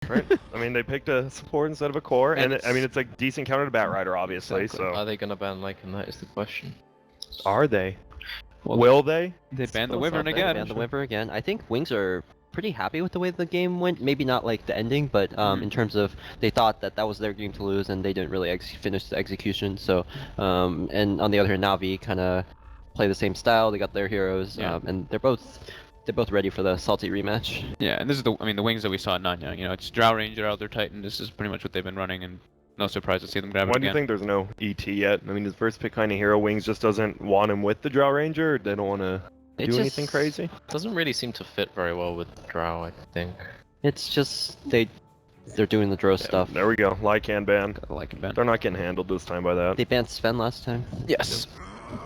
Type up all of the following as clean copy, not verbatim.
Right. I mean, they picked a support instead of a core, and I mean, it's a decent counter to Batrider, obviously. Exactly. So Are they gonna ban Lycan? That is the question. are they? Well, Will they? They banned the Still Wyvern something. again. And the Wyvern again. I think Wings are pretty happy with the way the game went. Maybe not like the ending, but in terms of they thought that was their game to lose, and they didn't really finish the execution. So, and on the other hand, Navi kind of play the same style. They got their heroes, and they're both ready for the salty rematch. Yeah, and this is the Wings that we saw at Nanya. You know, it's Drow Ranger out their Titan. This is pretty much what they've been running, and no surprise to see them grab it Why again. do you think there's no ET yet? I mean, his first pick kind of hero Wings just doesn't want him with the Drow Ranger. Or they don't want to do anything crazy. Doesn't really seem to fit very well with Drow, I think. It's just they're doing the Drow stuff. There we go. Lycan ban. Lycan ban. They're not getting handled this time by that. They banned Sven last time. Yes.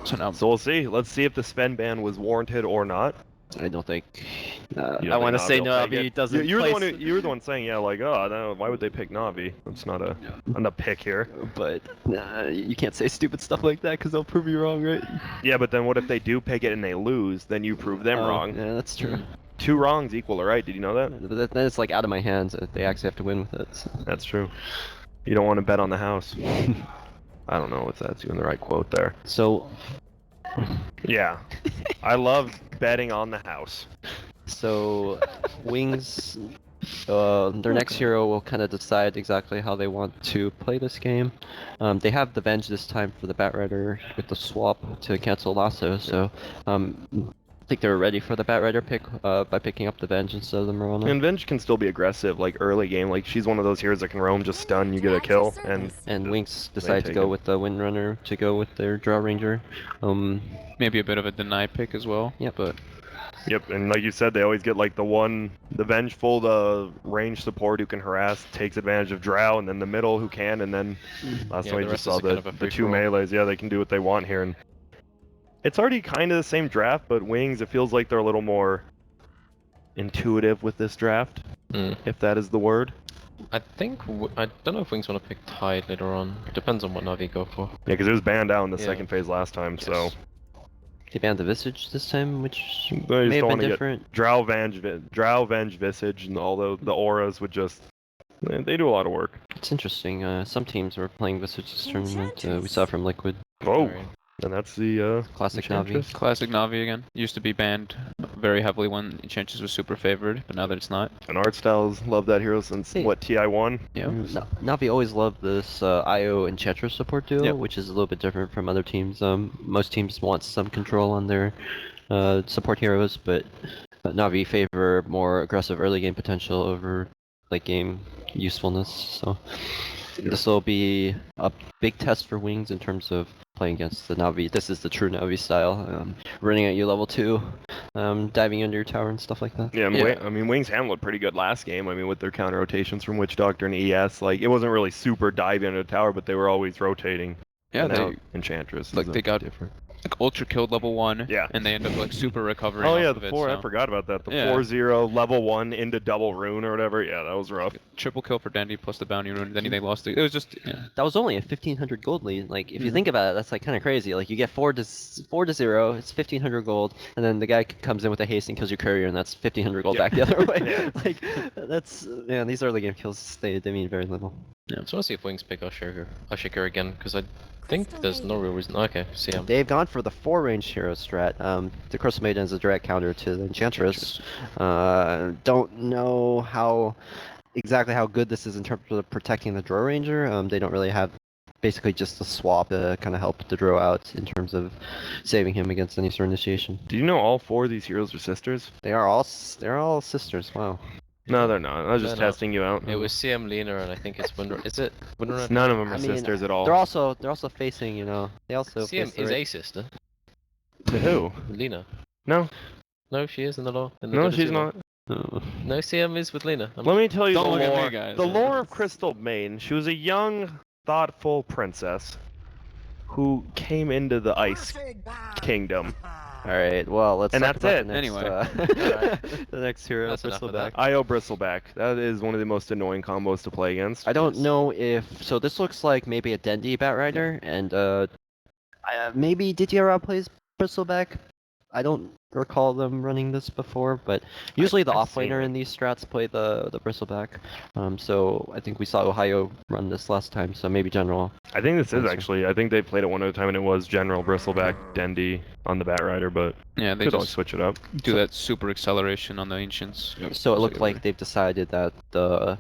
So now, So we'll see. Let's see if the Sven ban was warranted or not. I don't think. I want to say Navi doesn't. You were the one saying, yeah, like, oh, no, why would they pick Navi? That's not a pick here. But you can't say stupid stuff like that because they'll prove you wrong, right? Yeah, but then what if they do pick it and they lose? Then you prove them wrong. Yeah, that's true. 2 wrongs equal a right. Did you know that? But then it's like out of my hands. They actually have to win with it. So. That's true. You don't want to bet on the house. I don't know if that's even the right quote there. So. Yeah, I love betting on the house. So, Wings, their next hero will kind of decide exactly how they want to play this game. They have the Venge this time for the Batrider with the swap to cancel Lasso, so I think they're ready for the Batrider pick by picking up the Venge instead of the Mirana. And Venge can still be aggressive, like early game. Like she's one of those heroes that can roam, just stun, you get a kill, and Wings decide to go with the Windrunner to go with their Drow Ranger. maybe a bit of a deny pick as well. Yeah, but. Yep, and like you said, they always get like the vengeful, the range support who can harass, takes advantage of Drow, and then the middle who can, and then last time we just saw the 2 melees. Yeah, they can do what they want here, and it's already kind of the same draft, but Wings, it feels like they're a little more intuitive with this draft, if that is the word. I think I don't know if Wings want to pick Tide later on. Depends on what Navi go for. Yeah, because it was banned out in the second phase last time, so. They banned the Visage this time, which They may just have don't been want to different. get Drow Venge Visage, and although the auras would just. They do a lot of work. It's interesting. Some teams were playing Visage this tournament. We saw from Liquid. Oh! And that's the Classic Enchantress. Navi. Classic Navi again. Used to be banned very heavily when Enchantress was super favored, but now that it's not. And art styles love that hero since what, TI1? Yeah. Navi always loved this IO Enchantress support duo, which is a little bit different from other teams. Most teams want some control on their support heroes, but Navi favor more aggressive early game potential over late game usefulness. So this will be a big test for Wings in terms of playing against the Navi. This is the true Navi style. Running at you level 2, diving under your tower and stuff like that. Yeah, I mean, Wings handled pretty good last game. I mean, with their counter rotations from Witch Doctor and ES, like it wasn't really super diving under the tower, but they were always rotating. Yeah, they Enchantress. Like they got different. Like ultra killed level 1, and they end up like super recovering. Oh yeah, off the of 4. It, I forgot about that. The 4-0 level 1 into double rune or whatever. Yeah, that was rough. Triple kill for Dandy plus the bounty rune. Then they lost it. It was just. Yeah. That was only a 1500 gold lead. Like if you think about it, that's like kind of crazy. Like you get 4 to 0, it's 1500 gold, and then the guy comes in with a haste and kills your courier, and that's 1500 gold back the other way. Like that's these early game kills they mean very little. Yeah, I just want to see if Wings pick Ashika again, because I think there's no real reason. Okay, see him. They've gone for the 4-range hero strat. The Crystal Maiden is a direct counter to the Enchantress. Don't know exactly how good this is in terms of protecting the Drow Ranger. They don't really have basically just a swap to kind of help the Drow out in terms of saving him against any sort of initiation. Do you know all 4 of these heroes are sisters? They're all sisters. Wow. No, they're not. I was just testing you out. It was CM Lena, and I think it's Windrunner. Is it Windrunner? None of them are sisters at all. They're also facing, they also CM is a sister. To who? Lena. No. No, she is in the lore. No, she's not. No, CM is with Lena. Let me tell you the lore. Guys. The lore of Crystal Maiden. She was a young, thoughtful princess who came into the Ice Kingdom. Alright, well, let's talk that's about it. the next, Anyway. the next hero, Bristleback. IO Bristleback. That is one of the most annoying combos to play against. I don't know if... So this looks like maybe a Dendi Batrider, and maybe DTRL plays Bristleback? I don't recall them running this before, but usually the I've seen offlaner it. in these strats play the bristleback. So I think we saw Ohio run this last time, so maybe general. I think this is Answer. actually. I think they played it one other time and it was general bristleback Dendy on the Bat Rider, but Yeah, they could always just switch it up. do that super acceleration on the Ancients. So it looked like they've decided that the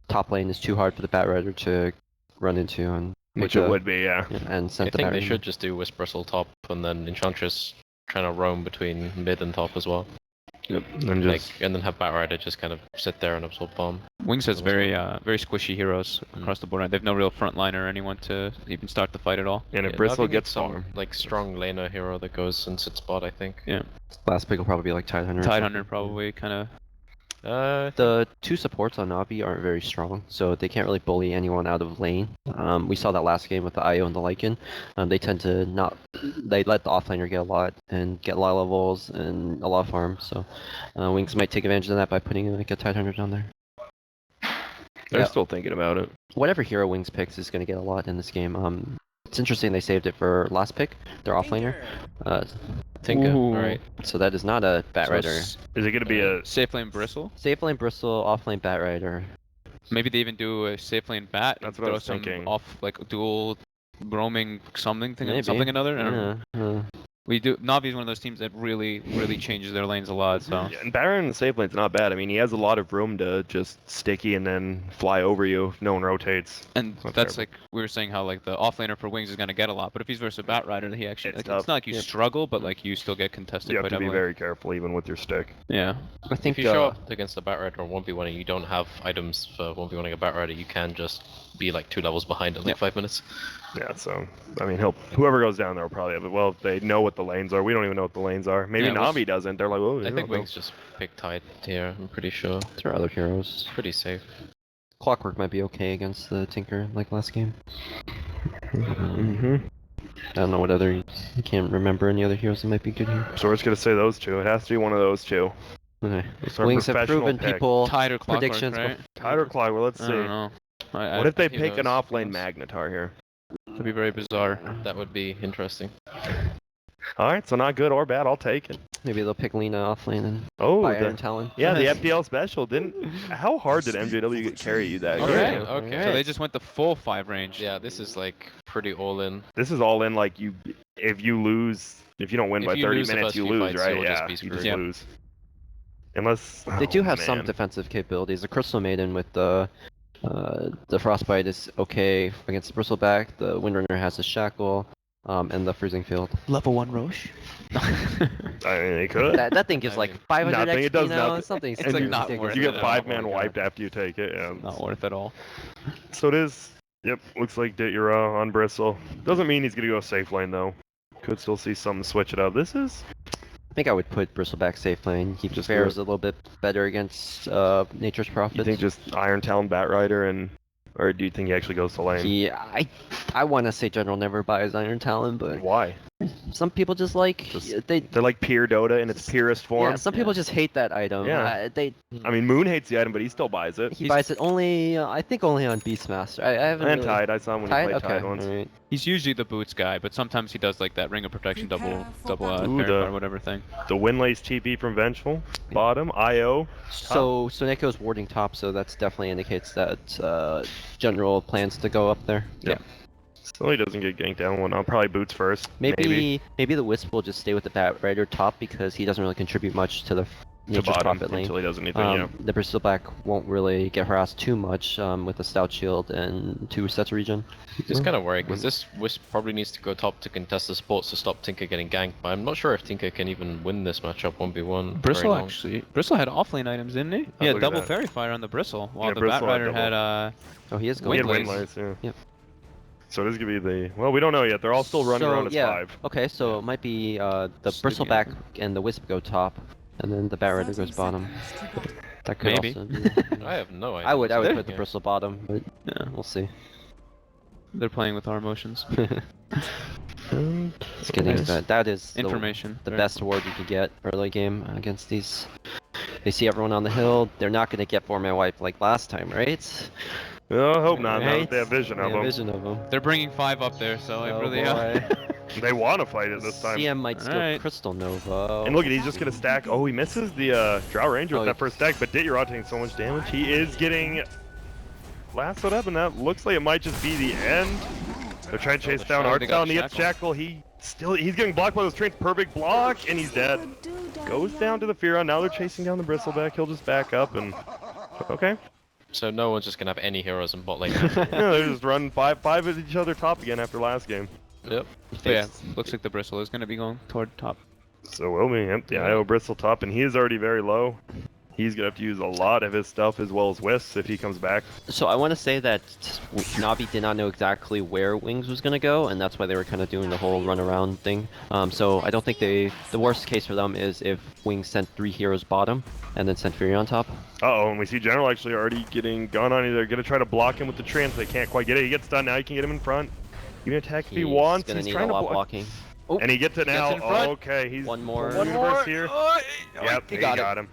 top lane is too hard for the Bat Rider to run into, and Which it would be, yeah. and I sent the think Bat they Rider. should just do Wisp Bristle top and then Enchantress trying to roam between mid and top as well. Yep. And just And then have Bat Rider just kind of sit there and absorb bomb. Wings has very squishy heroes across the board. Right? They have no real front liner or anyone to even start the fight at all. and if Yeah, Bristle Navi gets needs some farm. like strong laner hero that goes and sits bot, I think. Yeah, Last pick will probably be like Tide Hunter. or Tide something. Hunter probably kind of. The two supports on Navi aren't very strong, so they can't really bully anyone out of lane. We saw that last game with the IO and the Lycan. They tend to not. They let the offlaner get a lot and get a lot of levels and a lot of farm. So Wings might take advantage of that by putting like a Tide Hunter down there. They're Yeah. still thinking about it. Whatever hero Wings picks is going to get a lot in this game. It's interesting they saved it for last pick, their offlaner. Tinker. Ooh. Alright. So that is not a Bat Rider. Is it going to be a... Safe lane Bristle? Safe lane Bristle, off lane Bat Rider. Maybe they even do a safe lane Bat. That's and what I throw was some thinking. off like dual roaming something Maybe. something another. I don't know. Yeah, We do. Navi is one of those teams that really changes their lanes a lot. So Yeah, and Baron in the safe lane's not bad. I mean, he has a lot of room to just sticky and then fly over you if no one rotates. and Not that's terrible. like we were saying how like the offlaner for Wings is gonna get a lot, but if he's versus a Bat Rider, he actually It's like, tough. it's not like you Yep. struggle, but like you still get contested You have quite to be heavily. very careful even with your stick. Yeah. I think If you show up against the Bat Rider on 1v1 and you don't have items for 1v1ing a Bat Rider, you can just be like 2 levels behind in like 5 minutes. Yeah, so, I mean, whoever goes down there will probably have it. Well, they know what the lanes are. We don't even know what the lanes are. Maybe Yeah, Navi doesn't. They're like, oh, I think Wings just pick Tide here, I'm pretty sure. there are other heroes. Pretty safe. Clockwork might be okay against the Tinker like last game. Mm-hmm. I don't know what other. I can't remember any other heroes that might be good here. So we're just going to say those two. It has to be one of those two. Okay. It's our Wings have professional proven pick. people Tide or Clockwork, predictions. right? Tide or Clyde? Well, let's I see. don't know. What if they pick an heroes, off-lane heroes. Magnetar here? That'd be very bizarre. That would be interesting. Alright, so not good or bad. I'll take it. Maybe they'll pick Lina off lane and Oh, buy the- Iron Talon. yeah, the FPL special. How hard did MJW carry you that Okay, game? okay. So they just went the full 5 range. Yeah, this is like pretty all in. This is all in, like, if you don't win If by you 30 lose the minutes, first you few lose, fights, right? you'll just Yeah, be you screwed. just Yep. lose. Unless... They do have oh, some man. defensive capabilities. The Crystal Maiden with the Frostbite is okay against the Bristleback. The Windrunner has a Shackle, and the Freezing Field. Level 1 Roche. I mean, they could. That thing gives I like mean, 500 nothing, XP it does now. nothing. Something. It's like not ridiculous. worth You it get at all. 5-man wiped after you take it, yeah. Not worth it all. So it is. Yep, looks like Ditura on Bristle. Doesn't mean he's gonna go safe lane though. Could still see something switch it up. This is... I think I would put Bristleback safe lane. He Just fares do a little bit better against Nature's Prophets. You think just Iron Talon Bat Rider or do you think he actually goes to lane? I want to say General never buys Iron Talon, but Why? some people just like they. They're like pure Dota in its purest form. Yeah, some people just hate that item. Yeah. I I mean, Moon hates the item, but he still buys it. he buys it only. I think only on Beastmaster. I haven't. And really... Tide, I saw him when he Tide. played Okay. Tide once. Alright. He's usually the boots guy, but sometimes he does like that ring of protection double Ooh, parry or whatever thing. The Windlace TP from Vengeful, bottom, IO. So Neko's warding top, so that's definitely indicates that General plans to go up there. Yeah. So he doesn't get ganked down and whatnot. Probably boots first. Maybe the Wisp will just stay with the Bat Rider top because he doesn't really contribute much to the To Nature's bottom Prophet lane. until he does anything, yeah. The Bristleback won't really get harassed too much with a Stout Shield and 2 sets of regen. Just kind of worried because this Wisp probably needs to go top to contest the supports to stop Tinker getting ganked. But I'm not sure if Tinker can even win this matchup 1v1. Bristle very long. Bristle had offlane items, didn't he? He had look at double that. fairy fire on the Bristle, while Yeah, the Bat Bristle had Rider had Oh, he is He going. had Windlace. Windlace, yeah. Yep. So this could be the... Well, we don't know yet. They're all still running around as 5. Okay, so it might be the Still Bristleback and the Wisp go top, and then the Bat Rider goes bottom. That could Maybe. also be... I have no idea. I would what's put the happening Bristle bottom, but Yeah, we'll see. they're playing with our emotions. It's getting that is Information. the right? best award you could get early game against these. They see everyone on the hill. They're not going to get 4-man wipe like last time, right? I hope not. Right? They have vision of Yeah, them. vision of them. They're bringing 5 up there, so I really boy. They want to fight it this time. CM might steal Alright. Crystal Nova. And look at, he's just gonna stack. Oh, he misses the Drow Ranger with that first stack, but Dityarod taking so much damage. He is getting lassoed up, and that looks like it might just be the end. They're trying to chase down Artstyle, and he gets Shackle. He's getting blocked by those trains. Perfect block, and he's dead. Goes down to the Furon. Now they're chasing down the Bristleback. He'll just back up and okay. So no one's just gonna have any heroes in bot lane. Yeah, they're just running five at each other top again after last game. Yep. But yeah, looks like the Bristle is going to be going toward top. So will be. Yep, the IO Bristle top, and he is already very low. He's gonna have to use a lot of his stuff as well as Wisps if he comes back. So I want to say that Navi did not know exactly where Wings was going to go, and that's why they were kind of doing the whole run around thing. So I don't think the worst case for them is if Wings sent 3 heroes bottom and then sent Fury on top. Uh-oh, and we see General actually already getting gone on. They're gonna try to block him with the trance. They can't quite get it. He gets done now. He can get him in front. You can attack if he wants. He's Trying to block. blocking. Oh, and he gets it now. in front. Okay, he's One more. here. Yep, he got him.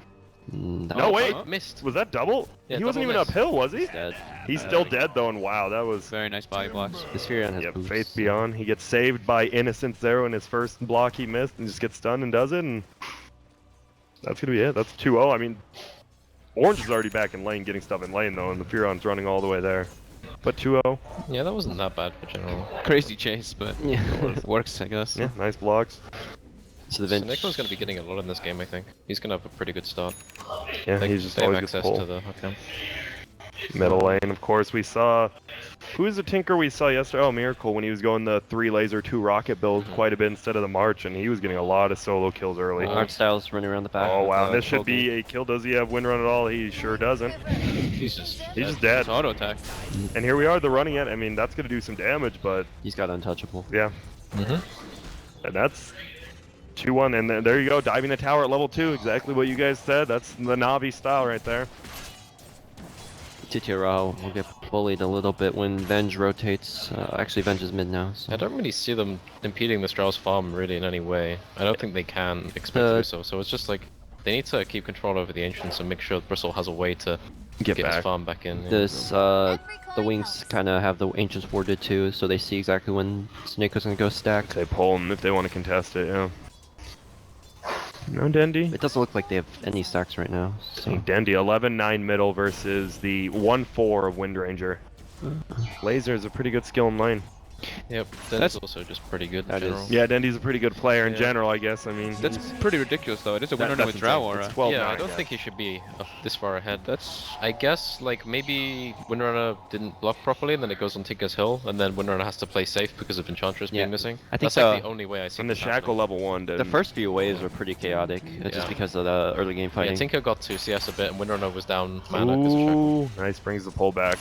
No, wait, missed. was that double? Yeah, he wasn't double even miss. uphill, was he? He's dead. He's still dead though, and wow, that was. Very nice body blocks. This Furion has Yep, boost. Faith Beyond. He gets saved by Innocence there in his first block he missed, and just gets stunned and does it, and that's gonna be it. That's 2-0. I mean, Orange is already back in lane, getting stuff in lane though, and the Furion's running all the way there. But 2-0. Yeah, that wasn't that bad for General. Crazy chase, but Yeah. works, I guess. Yeah, nice blocks. So the So Vince. Nico's gonna be getting a lot in this game, I think. He's gonna have a pretty good start. Yeah, They, he's just they have always gets access to pull. the hook now. Middle lane, of course, we saw. Who's the Tinker we saw yesterday? Oh, Miracle, when he was going the 3 laser, 2 rocket build quite a bit instead of the March, and he was getting a lot of solo kills early. Art Styles running around the back. Oh wow, with, this should Kogan. be a kill. Does he have win run at all? He sure doesn't. He's just dead. It's auto attack. And here we are, the running it. I mean, that's gonna do some damage, but He's got untouchable. yeah. And that's 2-1, and then there you go, diving the tower at level 2. Exactly what you guys said. That's the Navi style right there. Titiara will get bullied a little bit when Venge rotates. Actually, Venge is mid now. So. I don't really see them impeding the Strauss farm really in any way. I don't think they can expect to do so. So it's just like they need to keep control over the Ancients and make sure Bristle has a way to get his farm back in. This the Wings kind of have the Ancients warded too, so they see exactly when Snake's gonna go stack. They pull him if they want to contest it. Yeah. No Dendy. It doesn't look like they have any stacks right now. So. Dendy 11-9 middle versus the 1-4 of Wind Ranger. Laser is a pretty good skill in lane. Yep, that's also just pretty good in general. Yeah, Dendy's a pretty good player in general, I guess. I mean, That's pretty ridiculous, though. It is a winner with Drow Aura. 12 Yeah, I don't think he should be this far ahead. I guess, like, maybe Windrunner didn't block properly, and then it goes on Tinker's Hill, and then Windrunner has to play safe because of Enchantress being missing. I think that's like the only way I see And the this Shackle happening. level 1 did. The first few waves were pretty chaotic, just because of the early game fighting. Yeah, Tinker got to CS a bit, and Windrunner was down mana because of Shackle. Ooh, nice, brings the pull back.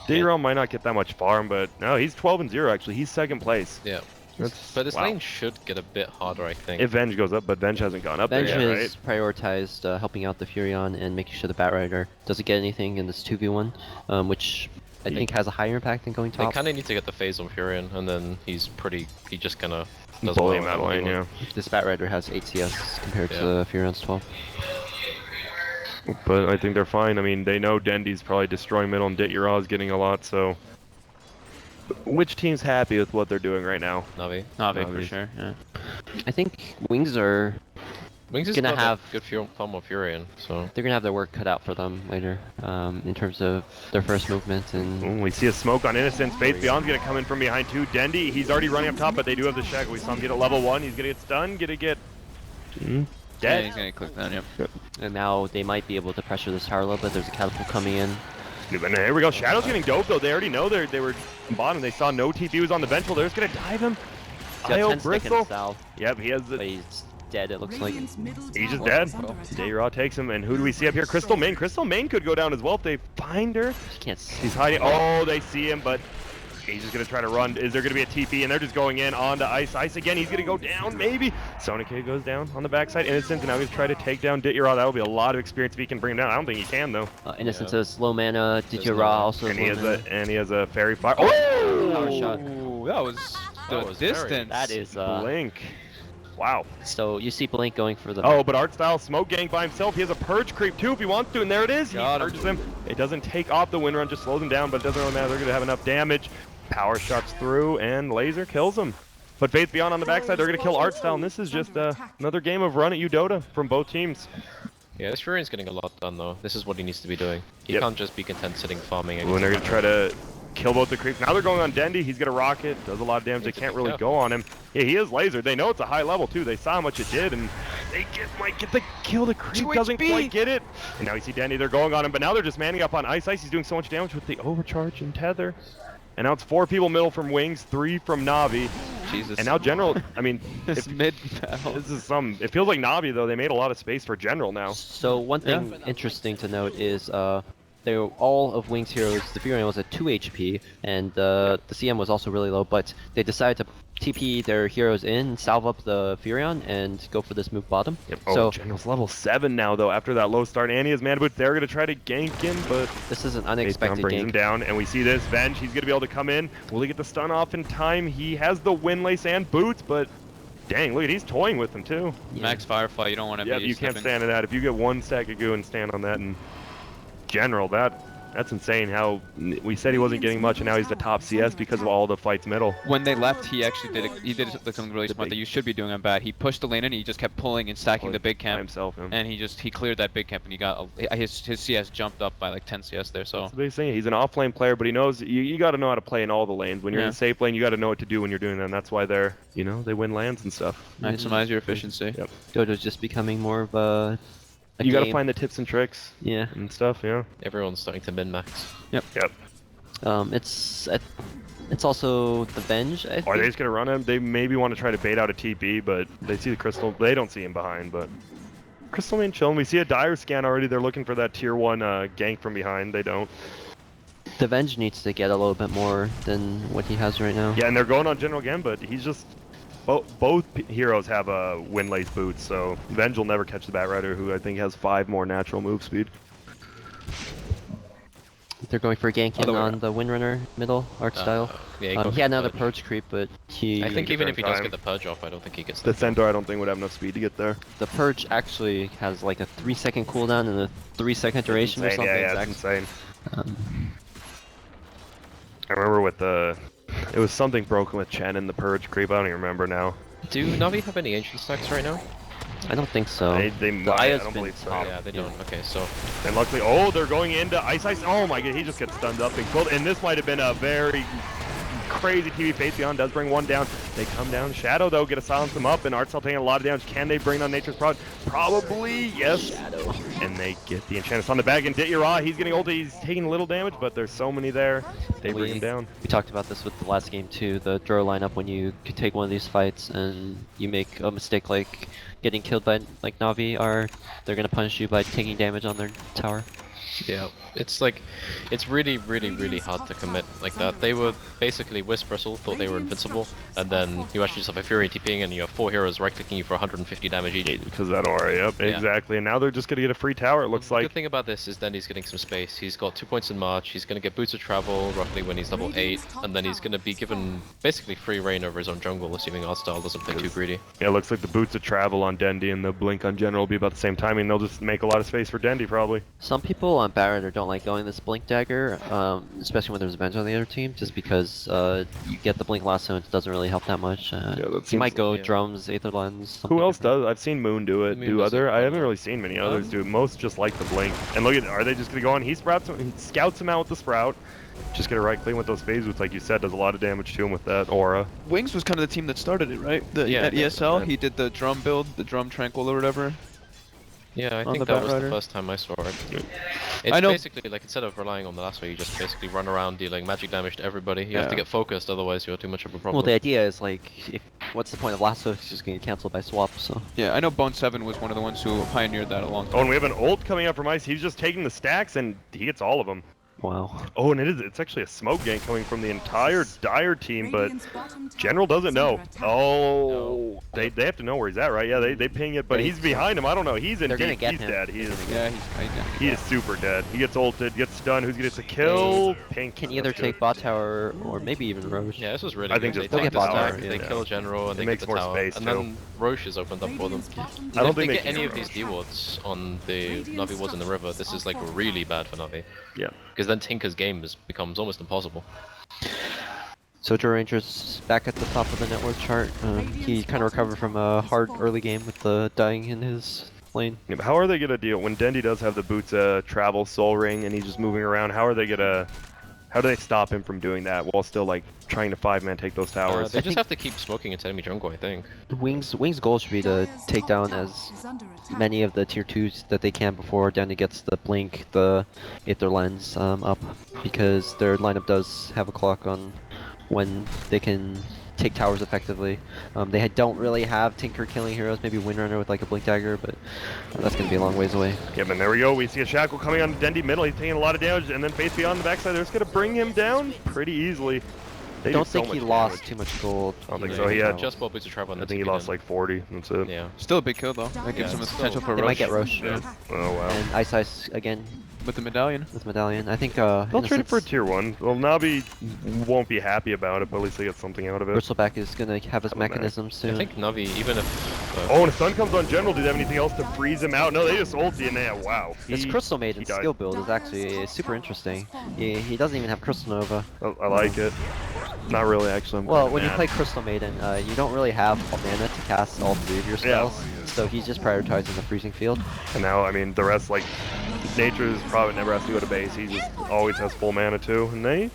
Dityarod might not get that much farm, but no, he's 12-0 actually. He's second place. Yeah. But this lane should get a bit harder, I think. If Venge goes up, but Venge hasn't gone up Venge there yet, has prioritized helping out the Furion and making sure the Batrider doesn't get anything in this 2v1, which I think has a higher impact than going They top. kind of need to get the phase on Furion, and then he just kind of does Bully well him out lane, yeah. This Batrider has 8 CS compared to Furion's 12. But I think they're fine. I mean, they know Dendy's probably destroying middle and Dityarod's getting a lot, so... Which team's happy with what they're doing right now? Navi. Navi for sure, yeah. I think Wings are Wings is gonna got have a good farm of Furion, so... they're gonna have their work cut out for them later, in terms of their first movement and. Ooh, we see a smoke on Innocence. Faith Beyond's gonna come in from behind too. Dendy, he's already running up top, but they do have the Shackle. We saw him get at level 1. He's gonna get stunned, dead. Yeah, he's gonna click down, yep. And now they might be able to pressure this tower a little bit. There's a catapult coming in. And here we go. Shadow's getting doped though. They already know they were bottom. They saw no TP was on the bench. Well, they're just gonna dive him. He's got IO 10 stick in Bristle. the south, Yep, he has but the. he's dead. It looks like. He's just dead. Dityarod takes him, and who do we see up here? Crystal Main. Crystal Main could go down as well if they find her. He can't see. He's hiding. Oh, they see him, but he's just gonna try to run. Is there gonna be a TP? And they're just going in onto ice. Ice again. He's gonna go down, maybe. Sonic goes down on the backside. Innocence, and now he's trying to take down Dityarod. That will be a lot of experience if he can bring him down. I don't think he can though. Innocence is low mana. Dityarod also And is low mana. he has a fairy fire. Oh! Power shot. Ooh, that was That was distant. That is Blink. Wow. So you see Blink going for the... Oh, but Artstyle smoke gang by himself. He has a purge creep too if he wants to, and there it is. He purges him. It doesn't take off the wind run, just slows him down, but it doesn't really matter. They're going to have enough damage. Power shots through, and laser kills him. But Faith Beyond on the backside, they're going to kill Artstyle, and this is just another game of run at you Dota from both teams. Yeah, this Furian's getting a lot done though. This is what he needs to be doing. He can't just be content sitting farming. And they're going to try to kill both the creeps. Now they're going on Dendy. He's got a rocket, does a lot of damage. They can't really go on him. Yeah, he is lasered. They know it's a high level too. They saw how much it did, and they might get the kill. The creep doesn't quite get it. And now you see Dendy. They're going on him, but now they're just manning up on Ice. He's doing so much damage with the overcharge and tether. And now it's 4 people middle from Wings, 3 from NaVi. Jesus. And now General, I mean, this mid battle. This is it feels like NaVi though. They made a lot of space for General now. So one thing interesting to note is they were all of Wings heroes. The Furion was at 2 HP, and the CM was also really low. But they decided to TP their heroes in, salve up the Furion, and go for this move bottom. Yep. Oh, so General's level 7 now though. After that low start, and he has mana boots. They're gonna try to gank him, but this is an unexpected brings gank. Him down, and we see this Venge. He's gonna be able to come in. Will he get the stun off in time? He has the Windlace and boots, but dang, look at he's toying with them too. Yeah. Max Firefly, you don't want to be. Yeah, you can't stand in that. If you get 1 stack of goo and stand on that, and General, that's insane. How we said he wasn't getting much, and now he's the top CS because of all the fights middle. When they left, he actually did something really smart that you should be doing on bat. He pushed the lane in, and he just kept pulling and stacking the big camp himself, and he cleared that big camp, and he got his CS jumped up by like 10 CS there. So that's the big thing. He's an off-lane player, but he knows you got to know how to play in all the lanes. When you're in the safe lane, you got to know what to do when you're doing that. And that's why they're they win lands and stuff. Maximize your efficiency. Yep. Dodo's just becoming more of a you got to find the tips and tricks. Yeah. And stuff. Yeah. Everyone's starting to min-max. Yep. It's also the Venge, I think. Are they just gonna run him? They maybe want to try to bait out a TP, but they see the Crystal. They don't see him behind, but Crystal Main chilling. We see a dire scan already. They're looking for that tier 1 gank from behind. They don't. The Venge needs to get a little bit more than what he has right now. Yeah, and they're going on General again, but he's just both heroes have Windlace boots, so Venge will never catch the Bat Rider, who I think has 5 more natural move speed. They're going for ganking on the Windrunner middle art style. Yeah, he had another purge creep, but I think even if he does get the purge off, I don't think he gets the Centaur. I don't think would have enough speed to get there. The purge actually has like a 3-second cooldown and a 3-second duration or something. Yeah, that's insane. I remember with it was something broken with Chen and the purge creep. I don't even remember now. Do NaVi have any ancient stacks right now? I don't think so. They might. I don't believe so. Yeah, they don't. Okay, so. And luckily, they're going into Ice. Oh my god, he just gets stunned up and killed. And this might have been a very crazy TV. Faith Beyond does bring 1 down. They come down. Shadow though, get to silence them up, and Artstyle taking a lot of damage. Can they bring down Nature's Prod? Probably, yes. Shadow. And they get the Enchantress on the bag, and Ditya, he's getting ulted. He's taking a little damage, but there's so many there. They bring him down. We talked about this with the last game too, the draw lineup. When you could take one of these fights and you make a mistake like getting killed by like NaVi, they're gonna punish you by taking damage on their tower. Yeah, it's like, it's really, really, really hard to commit like that. They were basically Bristle thought they were invincible, and then you actually just have a Fury TPing and you have 4 heroes right-clicking you for 150 damage each. Because that aura, yep, exactly. And now they're just gonna get a free tower, it looks like. The good thing about this is then he's getting some space. He's got 2 points in March, he's gonna get Boots of Travel roughly when he's level 8, and then he's gonna be given basically free reign over his own jungle, assuming Artstyle doesn't play too greedy. Yeah, it looks like the Boots of Travel on Dendy and the Blink on General will be about the same timing. They'll just make a lot of space for Dendy, probably. Some people on Barrier don't like going this Blink Dagger, especially when there's Venge on the other team, just because you get the Blink Lasso and it doesn't really help that much. You might go Drums, Aether Lens. Who else does? I've seen Moon do it. I haven't really seen many others do it. Most just like the Blink. And look at, are they just gonna go on? He scouts him out with the Sprout. Just gonna right clean with those phase boots, like you said, does a lot of damage to him with that aura. Wings was kind of the team that started it, right? At ESL, he did the drum build, the drum tranquil or whatever. Yeah, I think that was the first time I saw it. It's basically like, instead of relying on the lasso, you just basically run around dealing magic damage to everybody. You have to get focused, otherwise you're too much of a problem. Well, the idea is like, what's the point of lasso? It's just gonna get cancelled by swap. So yeah, I know Bone 7 was one of the ones who pioneered that a long time. Oh, and we have an ult coming up from Ice. He's just taking the stacks and he gets all of them. Wow. Oh, and it's actually a smoke gank coming from the entire Dire team, but General doesn't know. Oh, they have to know where he's at, right? Yeah, they ping it, but he's behind him. I don't know. He's in deep. He's dead. He is super dead. He gets ulted, gets stunned. Who's gonna get the kill? Pink. Can either take bot tower or maybe even Roche. Yeah, this was really I good. think They just take the tower. stack, they kill General, and they makes get the more tower. space, and too. then Roche is opened up for them. I don't if they think get any of these D-wards on the NaVi wards in the river, this is like really bad for NaVi. Yeah. Because then Tinker's game becomes almost impossible. So Joe Ranger's back at the top of the network chart. He kind of recovered from a hard early game with the dying in his lane. Yeah, but how are they gonna deal when Dendy does have the boots travel soul ring and he's just moving around? How do they stop him from doing that while still like trying to 5-man take those towers? They just have to keep smoking into enemy jungle, I think. Wings' goal should be to take down as many of the tier 2s that they can before Danny gets the blink, the Aether Lens up, because their lineup does have a clock on when they can take towers effectively. They don't really have Tinker killing heroes, maybe Windrunner with like a Blink Dagger, but that's going to be a long ways away. Yeah, but there we go. We see a Shackle coming on Dendy middle. He's taking a lot of damage, and then Faith Beyond the backside. They're just going to bring him down pretty easily. I don't think he lost too much gold. I don't think so. He had just bought boots of travel. I think he lost like 40. That's it. Yeah. Still a big kill though. That gives him a potential for Roche. They might get Roche. Yeah. Oh wow. And Ice again. With the medallion. With medallion. I think they'll trade it for a tier 1. Well, Navi won't be happy about it, but at least they get something out of it. Bristleback is gonna have his mechanism soon. I think Navi, even if oh, and a stun comes on General. Do they have anything else to freeze him out? No, they just ulti and they wow. This Crystal Maiden skill build is actually super interesting. He doesn't even have Crystal Nova. I like it. Not really, actually. Well, when you play Crystal Maiden, you don't really have mana to cast all 3 of your spells, so he's just prioritizing the freezing field. And now, I mean, the rest, like, Nature's probably never has to go to base. He just always has full mana too, and they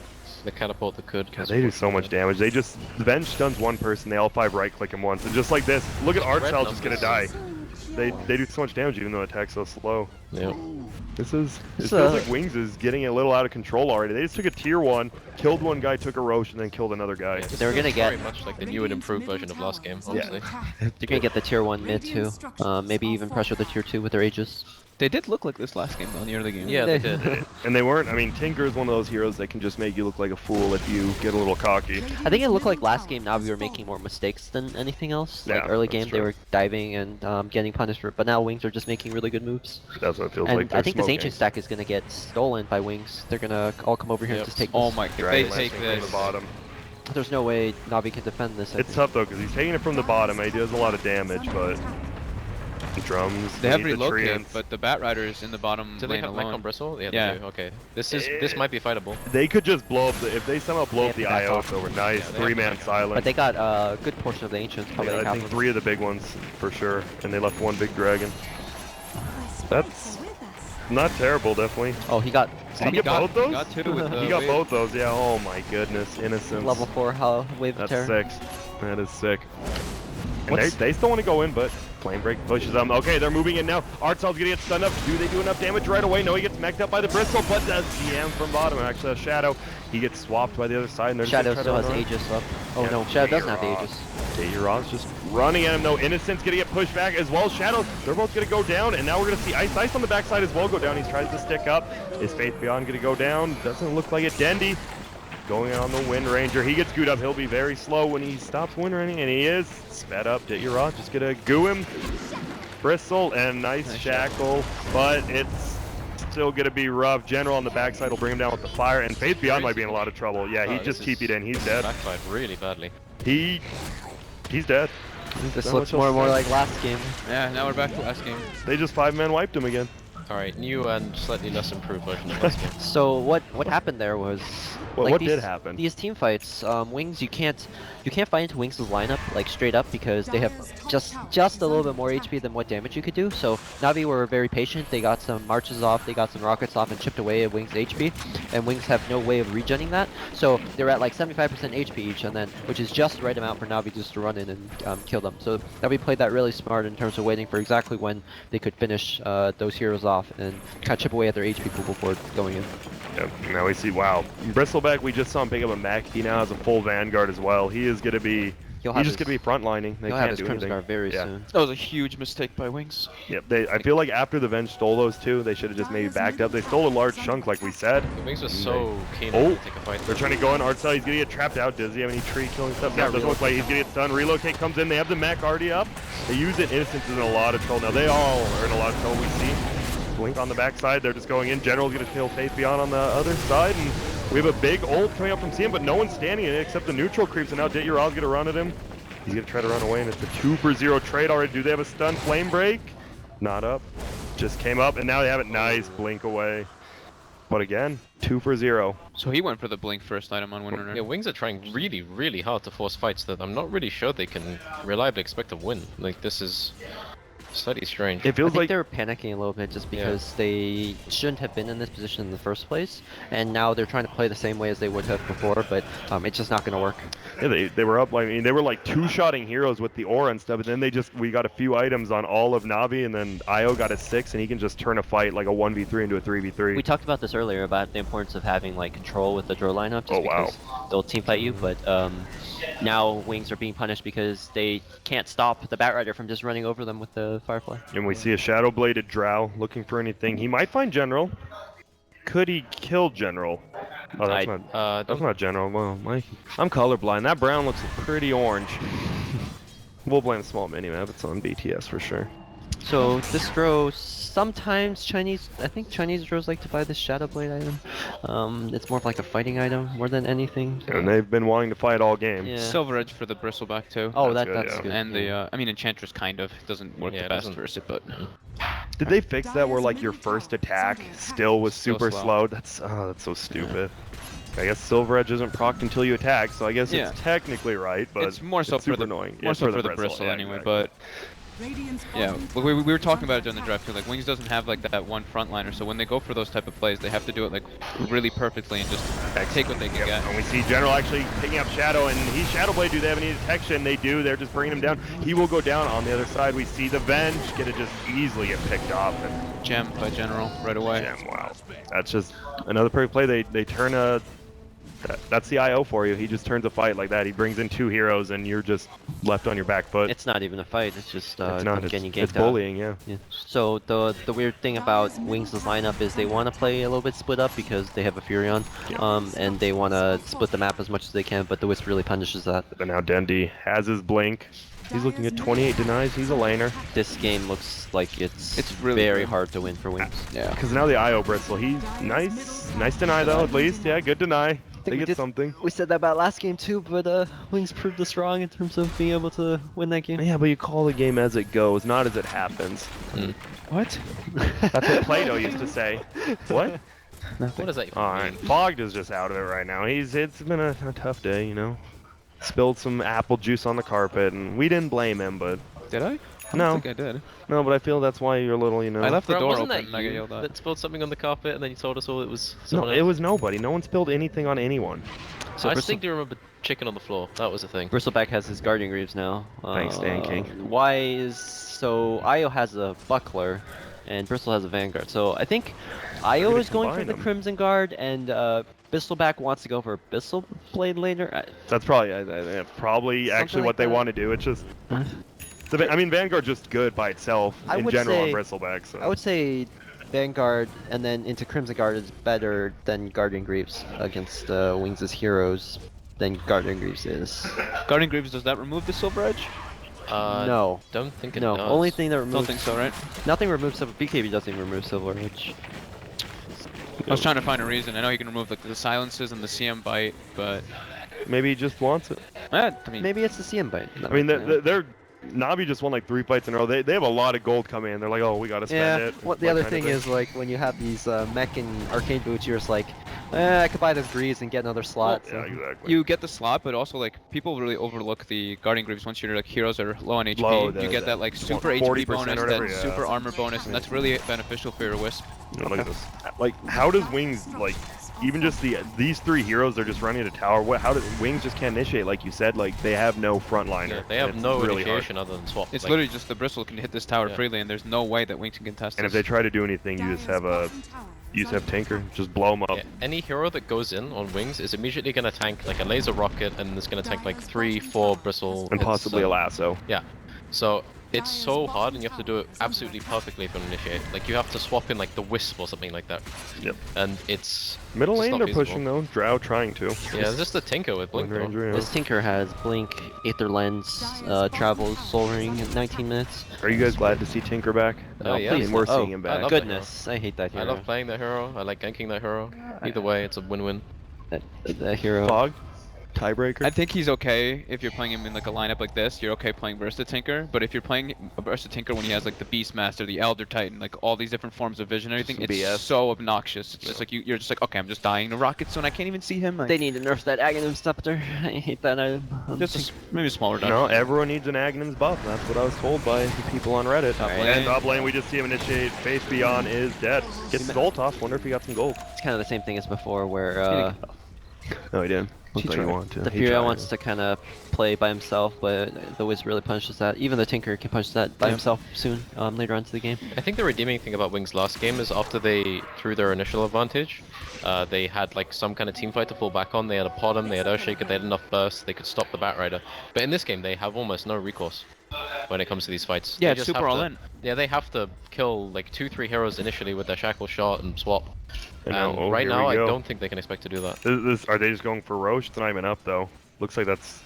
catapult the could. God, they do so much damage. They just Venge stuns one person. They all 5 right click him once, and just like this, look at Artcell just gonna die. They do so much damage even though the attack's so slow. Yeah. It feels like Wings is getting a little out of control already. They just took a tier 1, killed one guy, took a Roche, and then killed another guy. Yeah, they were gonna get very much like the new and improved version of last game, honestly. Yeah. They're gonna get the tier 1 mid too. Maybe even pressure the tier 2 with their Aegis. They did look like this last game though, in the early game. Yeah, they did. And they weren't, I mean, Tinker is one of those heroes that can just make you look like a fool if you get a little cocky. I think it looked like last game Navi were making more mistakes than anything else. Like early game they were diving and getting punished for it, but now Wings are just making really good moves. That's what it feels and like. I think this Ancient stack is gonna get stolen by Wings. They're gonna all come over here and just take this. Oh my god, they take this. From the bottom. There's no way Navi can defend this. It's tough though, because he's taking it from the bottom and he does a lot of damage, but the drums. They have relocated, but the Bat Riders in the bottom do lane they have alone. mech on Bristle? Yeah, yeah. they do. Okay. This might be fightable. They could just blow up if they somehow blow up the IO, it's over. Nice, 3-man silence. But they got a good portion of the Ancients. Probably I think 3 of the big ones for sure, and they left 1 big dragon. That's not terrible, definitely. Oh, he got. Did he get both those? He got 2 with the he got wave. both those. Yeah. Oh my goodness, Innocence. Level 4 wave of terror. That's sick. That is sick. And they still want to go in, but Flame Break pushes them. Okay, they're moving in now. Artcell's gonna get stunned up. Do they do enough damage right away? No, he gets mech'd up by the Bristle, but the GM from bottom, actually a Shadow. He gets swapped by the other side, and they're Shadow still has Aegis up. Oh no, Shadow doesn't have the Aegis. Ron's just running at him. No, Innocent's gonna get pushed back as well. Shadow, they're both gonna go down, and now we're gonna see Ice on the backside as well go down. He's tries to stick up. Is Faith Beyond gonna go down? Doesn't look like it. Dendy going on the Wind Ranger. He gets gooed up. He'll be very slow when he stops Wind Raining, and he is sped up. Ron just gonna goo him. Bristle and nice shackle, but it's still gonna be rough. General on the backside will bring him down with the fire, and Faith Beyond might be in a lot of trouble. Yeah, he just TP'd in. He's dead. Backfired really badly. He's dead. This looks more and more like last game. Yeah, now we're back to last game. They just 5-man wiped him again. Alright, new and slightly less improved version of last game. So what happened there was what did happen? These team fights, Wings, you can't fight into Wings' lineup like straight up because they have just a little bit more HP than what damage you could do. So Navi were very patient. They got some marches off, they got some rockets off, and chipped away at Wings' HP. And Wings have no way of regenning that. So they're at like 75% HP each, and then which is just the right amount for Navi just to run in and kill them. So Navi played that really smart in terms of waiting for exactly when they could finish those heroes off and kind of chip away at their HP pool before going in. Yep, now we see, wow. Bristleback, we just saw him pick up a mech. He now has a full Vanguard as well. He is going to be He'll have just gonna be frontlining. They he'll can't have his do Crimson anything. Guard very soon. That was a huge mistake by Wings. Yep, I feel like after the Venge stole those two, they should have just maybe backed up. They stole a large chunk, like we said. The Wings are so keen Oh, to take a fight. they're trying to go in Artside. He's gonna get trapped out. Does he have any tree killing stuff? No, doesn't look like he's gonna get stunned. Relocate comes in. They have the mech already up. They use it. Innocence is in a lot of trouble now. They all are in a lot of trouble. We see Blink on the backside. They're just going in. General's gonna kill Faith Beyond on the other side, and we have a big ult coming up from CM, but no one's standing in it except the neutral creeps, and now Jet-Ural's gonna run at him. He's gonna try to run away, and it's a 2-for-0 trade already. Do they have a stun flame break? Not up. Just came up, and now they have it. Nice blink away. But again, 2-for-0. So he went for the blink first item on Windrunner. Yeah, Wings are trying really, really hard to force fights that I'm not really sure they can reliably expect to win. Like, this is slightly strange. It feels like they're panicking a little bit just because they shouldn't have been in this position in the first place, and now they're trying to play the same way as they would have before, but it's just not going to work. Yeah, they were up. I mean, they were like two-shotting heroes with the aura and stuff, and then we got a few items on all of NaVi, and then IO got a 6, and he can just turn a fight like a 1v3 into a 3v3. We talked about this earlier about the importance of having like control with the draw lineup, just because they'll team fight you, but now Wings are being punished because they can't stop the Batrider from just running over them with the Firefly. And we see a Shadow-Bladed Drow looking for anything. He might find General. Could he kill General? Oh, that's not General. Well, I'm colorblind. That brown looks pretty orange. We'll blame small minimap. It's on BTS for sure. So this draw, sometimes I think Chinese draws like to buy this Shadow Blade item. It's more of like a fighting item more than anything. And they've been wanting to fight all game. Yeah. Silver Edge for the Bristleback too. Oh, that's that's good. good. And the, I mean, Enchantress kind of doesn't work the best versus it, but. Did they fix that where like your first attack still was super slow. slow? That's so stupid. I guess Silver Edge isn't procced until you attack, so I guess it's technically right, but it's more so for the annoying. More so for the Bristle anyway, but. Yeah, we were talking about it during the draft too. Like Wings doesn't have like that one frontliner, so when they go for those type of plays, they have to do it like really perfectly and just take what they can get. And we see General actually picking up Shadow, and he's Shadow Blade. Do they have any detection? They do. They're just bringing him down. He will go down on the other side. We see the Venge get it just easily get picked off. And Gem by General right away. Gem, wow. That's just another perfect play. They turn a. That's the IO for you. He just turns a fight like that. He brings in 2 heroes, and you're just left on your back foot. It's not even a fight. It's just getting ganked it's bullying, yeah. So the weird thing about Wings' lineup is they want to play a little bit split up because they have a Furion, and they want to split the map as much as they can. But the Wisp really punishes that. But now Dendi has his blink. He's looking at 28 denies. He's a laner. This game looks like it's really very hard to win for Wings. Yeah. Because now the IO Bristle. He's nice deny though at least. Yeah, good deny. They get something. We said that about last game too, but Wings proved us wrong in terms of being able to win that game. Yeah, but you call the game as it goes, not as it happens. What? That's what Plato used to say. What? What is that? Alright, Fogged is just out of it right now. It's been a tough day, you know. Spilled some apple juice on the carpet, and we didn't blame him, but... Did I? I No. don't think I did. No, but I feel that's why you're a little, you know... I left the door Wasn't open that and I got yelled at. that spilled something on the carpet and then you told us all it was No, someone it else? was nobody. No one spilled anything on anyone. So I distinctly remember chicken on the floor. That was the thing. Bristleback has his Guardian Greaves now. Thanks, Dan King. Why is so Io has a Buckler, and Bristle has a Vanguard. So I think Io gonna is going for combine the them. Crimson Guard, and Bristleback wants to go for Bristle Blade later. That's probably actually what they want to do. It's just... I mean, Vanguard's just good by itself I in would general on say- Bristleback. So. I would say Vanguard and then into Crimson Guard is better than Guardian Greaves against Wings' heroes than Guardian Greaves is. Guardian Greaves, does that remove the Silver Edge? No. Don't think it No, does. only thing that removes... Don't think so, right? Nothing removes Silver... BKB doesn't remove Silver Edge. I was trying to find a reason. I know he can remove like the silences and the CM bite, but Maybe he just wants it. I mean, Maybe it's the CM bite. I mean, they're NaVi just won like 3 fights in a row. They have a lot of gold coming in. They're like, oh, we gotta spend it. What the that other kind of thing is, like, when you have these mech and arcane boots, you're just like, I could buy this Greaves and get another slot. Yeah, exactly. you get the slot, but also like people really overlook the Guardian Greaves once your like heroes are low on HP. Low, you get that like super 40% HP bonus, or whatever, that yeah. super armor bonus, and that's really beneficial for your Wisp. Look at this. Like, how does Wings like even just these 3 heroes, they're just running to tower. How do Wings just can't initiate, like you said? Like they have no frontliner. Yeah, they have no really initiation other than swap. It's like, literally just the Bristle can hit this tower freely, and there's no way that Wings can contest. And if they try to do anything, you just have Tinker, just blow them up. Yeah, any hero that goes in on Wings is immediately going to tank like a laser rocket, and it's going to tank like 3-4 Bristle. And possibly a lasso. Yeah. So it's so hard, and you have to do it absolutely perfectly if you initiate. Like you have to swap in like the Wisp or something like that. Yep. And it's middle lane they're pushing though. Drow trying to. Yeah, it's just the Tinker with Blink. This Tinker has Blink, Aether Lens, travels, Soul Ring in 19 minutes. Are you guys glad to see Tinker back? Yeah. Please, we're seeing him back. Goodness, I hate that hero. I love playing that hero. I like ganking that hero. Either way, it's a win-win. That hero. Fog? Tiebreaker? I think he's okay if you're playing him in like a lineup like this. You're okay playing Versa Tinker, but if you're playing Versa Tinker when he has like the Beastmaster, the Elder Titan, like all these different forms of vision and everything, it's BS. So obnoxious. It's just like you're just like, okay, I'm just dying to Rocket Stone. I can't even see him. They need to nerf that Aghanim Scepter. I hate that item. Just maybe a small reduction. No, everyone needs an Aghanim's buff. That's what I was told by people on Reddit. Top lane, we just see him initiate. Faith Beyond is dead. Gets his ult off. Wonder if he got some gold. It's kind of the same thing as before, where no, he didn't. The Fury wants to kind of play by himself, but the Wiz really punishes that. Even the Tinker can punch that by himself soon, later on to the game. I think the redeeming thing about Wings last game is after they threw their initial advantage, they had like some kind of team fight to fall back on. They had a Podem, they had Earthshaker, they had enough burst, they could stop the Batrider. But in this game, they have almost no recourse when it comes to these fights. Yeah, it's super all in. Yeah, they have to kill like 2-3 heroes initially with their Shackle Shot and swap. And right now, I don't think they can expect to do that. Are they just going for Roche? It's not even up though. Looks like that's.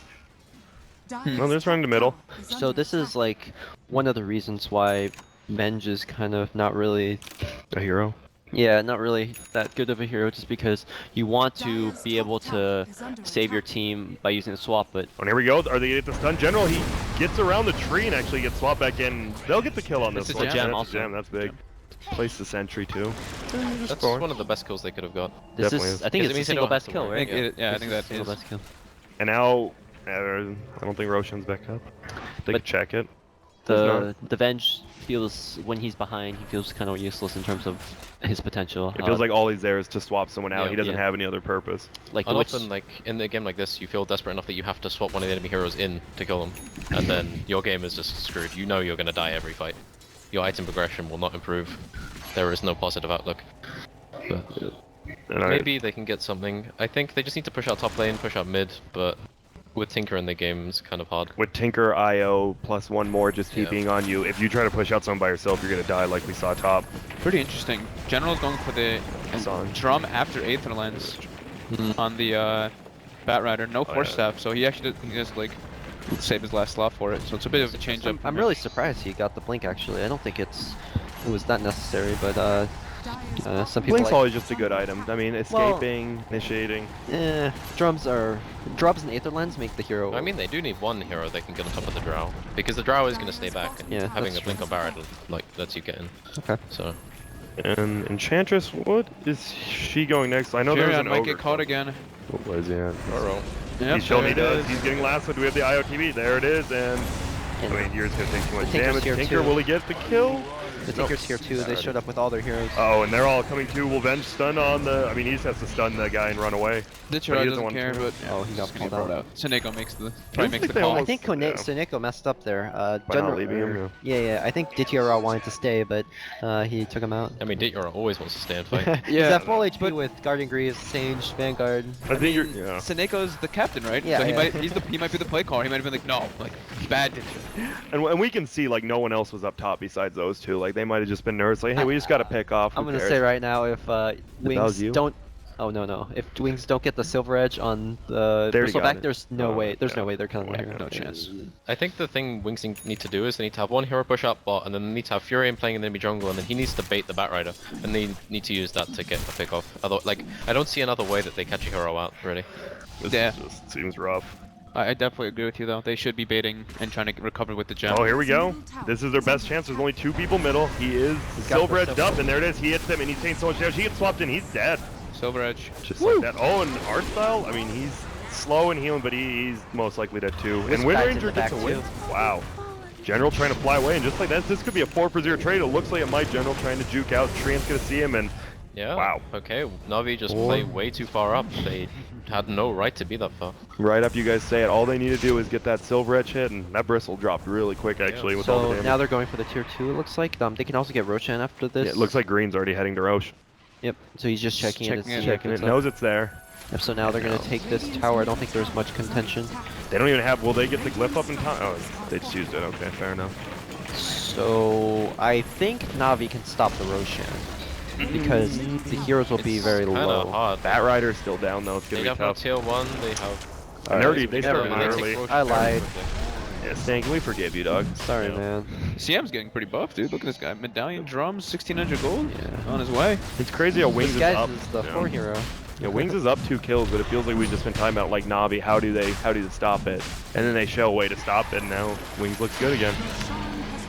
No, they're just running the middle. So this is like one of the reasons why Venge is kind of not really a hero. Yeah, not really that good of a hero, just because you want to be able to save your team by using the swap, but... Oh, here we go. Are they get the stun? General, he gets around the tree and actually gets swapped back in. They'll get the kill on this one. That's a gem, that's big. Place the sentry too. That's one of the best kills they could have got. This is, I think it's the single best kill, right? Yeah, I think that is. Best kill. And now, I don't think Roshan's back up. They can check it. The Venge feels, when he's behind, he feels kind of useless in terms of his potential. It feels like all he's there is to swap someone out. He doesn't have any other purpose. Like often, like in a game like this, you feel desperate enough that you have to swap one of the enemy heroes in to kill them, and then your game is just screwed. You know you're gonna die every fight. Your item progression will not improve. There is no positive outlook. But maybe they can get something. I think they just need to push out top lane, push out mid, but with Tinker in the game, it's kind of hard. With Tinker, IO, plus one more just keep being on you. If you try to push out someone by yourself, you're going to die like we saw top. Pretty interesting. General's going for the drum after Aether Lens on the Batrider. No Force Staff, so he actually just like save his last slot for it. So it's a bit of a change up. I'm really surprised he got the blink actually. I don't think it was that necessary, but some people Blink's always just a good item. I mean, escaping, initiating. Drums and Aether Lens make the hero. I mean, they do need one hero that can get on top of the Drow, because the Drow is going to stay back, and having a blink on Barret like lets you get in. Okay. So. And Enchantress, what is she going next? I know there's an might get caught again. What is he at? Yep, he surely does. He's getting lassoed. We have the IOTV. There it is, and I mean, you're just gonna take too much damage. Tinker, will he get the kill? The Tinker's here too. They showed up with all their heroes. Oh, and they're all coming too. Will Venge stun on the... I mean, he just has to stun the guy and run away. Ditcher doesn't care, but... Oh, he got pulled out. Seneko probably makes the call. I think Seneko messed up there. By not leaving him, yeah. I think Ditcher wanted to stay, but he took him out. I mean, Ditcher always wants to stay and fight. He's at full HP with Guardian Greaves, Sage, Vanguard. I think you're... Seneko's the captain, right? Yeah, so he might be the play caller. He might have been like, no, like, bad Ditcher. And we can see, like, no one else was up top besides those two. Like, they might have just been nerds. Like, hey, we just gotta pick off. I'm gonna say right now, if Wings don't... Oh no! If Wings don't get the Silver Edge on the Bristleback, there's no way. There's no way they're killing the hero. No chance. I think the thing Wings need to do is they need to have one hero push up bot, and then they need to have Furion playing in the enemy jungle, and then he needs to bait the Batrider, and they need to use that to get a pick off. Although, like, I don't see another way that they catch a hero out, really. This just seems rough. I definitely agree with you, though. They should be baiting and trying to recover with the gem. Oh, here we go. This is their best chance. There's only two people middle. He is Silver Edged up, and there it is. He hits him, and he's taking so much damage. He gets swapped in. He's dead. Silver Edge. Just like that. Oh, and art style? I mean, he's slow and healing, but he's most likely dead too. And Wind Ranger gets a win. Wow. General trying to fly away, and just like that, this could be a 4-for-0 trade. It looks like it might. General trying to juke out. Treant's going to see him, and Yeah. Wow. Okay, NaVi just played way too far up. They had no right to be that far. Right up, you guys say it. All they need to do is get that silver edge hit, and that bristle dropped really quick, actually, with all the damage. So now they're going for the tier 2, it looks like. They can also get Roshan after this. Yeah, it looks like Green's already heading to Roche. Yep, so he's just checking it. Checking it, knows it's there. Yep, so now they're going to take this tower. I don't think there's much contention. They don't even have, will they get the glyph up in time? Oh, they just used it, okay, fair enough. So I think NaVi can stop the Roshan. Because the heroes will be very low. Hard. Bat Rider's still down though, it's gonna be tough. Tier 1, they have... They started early. I lied. Yeah, Stan, we forgive you, dog. Sorry, man. CM's getting pretty buff, dude. Look at this guy. Medallion drums, 1600 gold. Yeah. On his way. It's crazy how Wings is up. This guy's the 4 hero. Yeah, Wings is up 2 kills, but it feels like we've just been talking about like NaVi, how do they stop it? And then they show a way to stop it, and now Wings looks good again.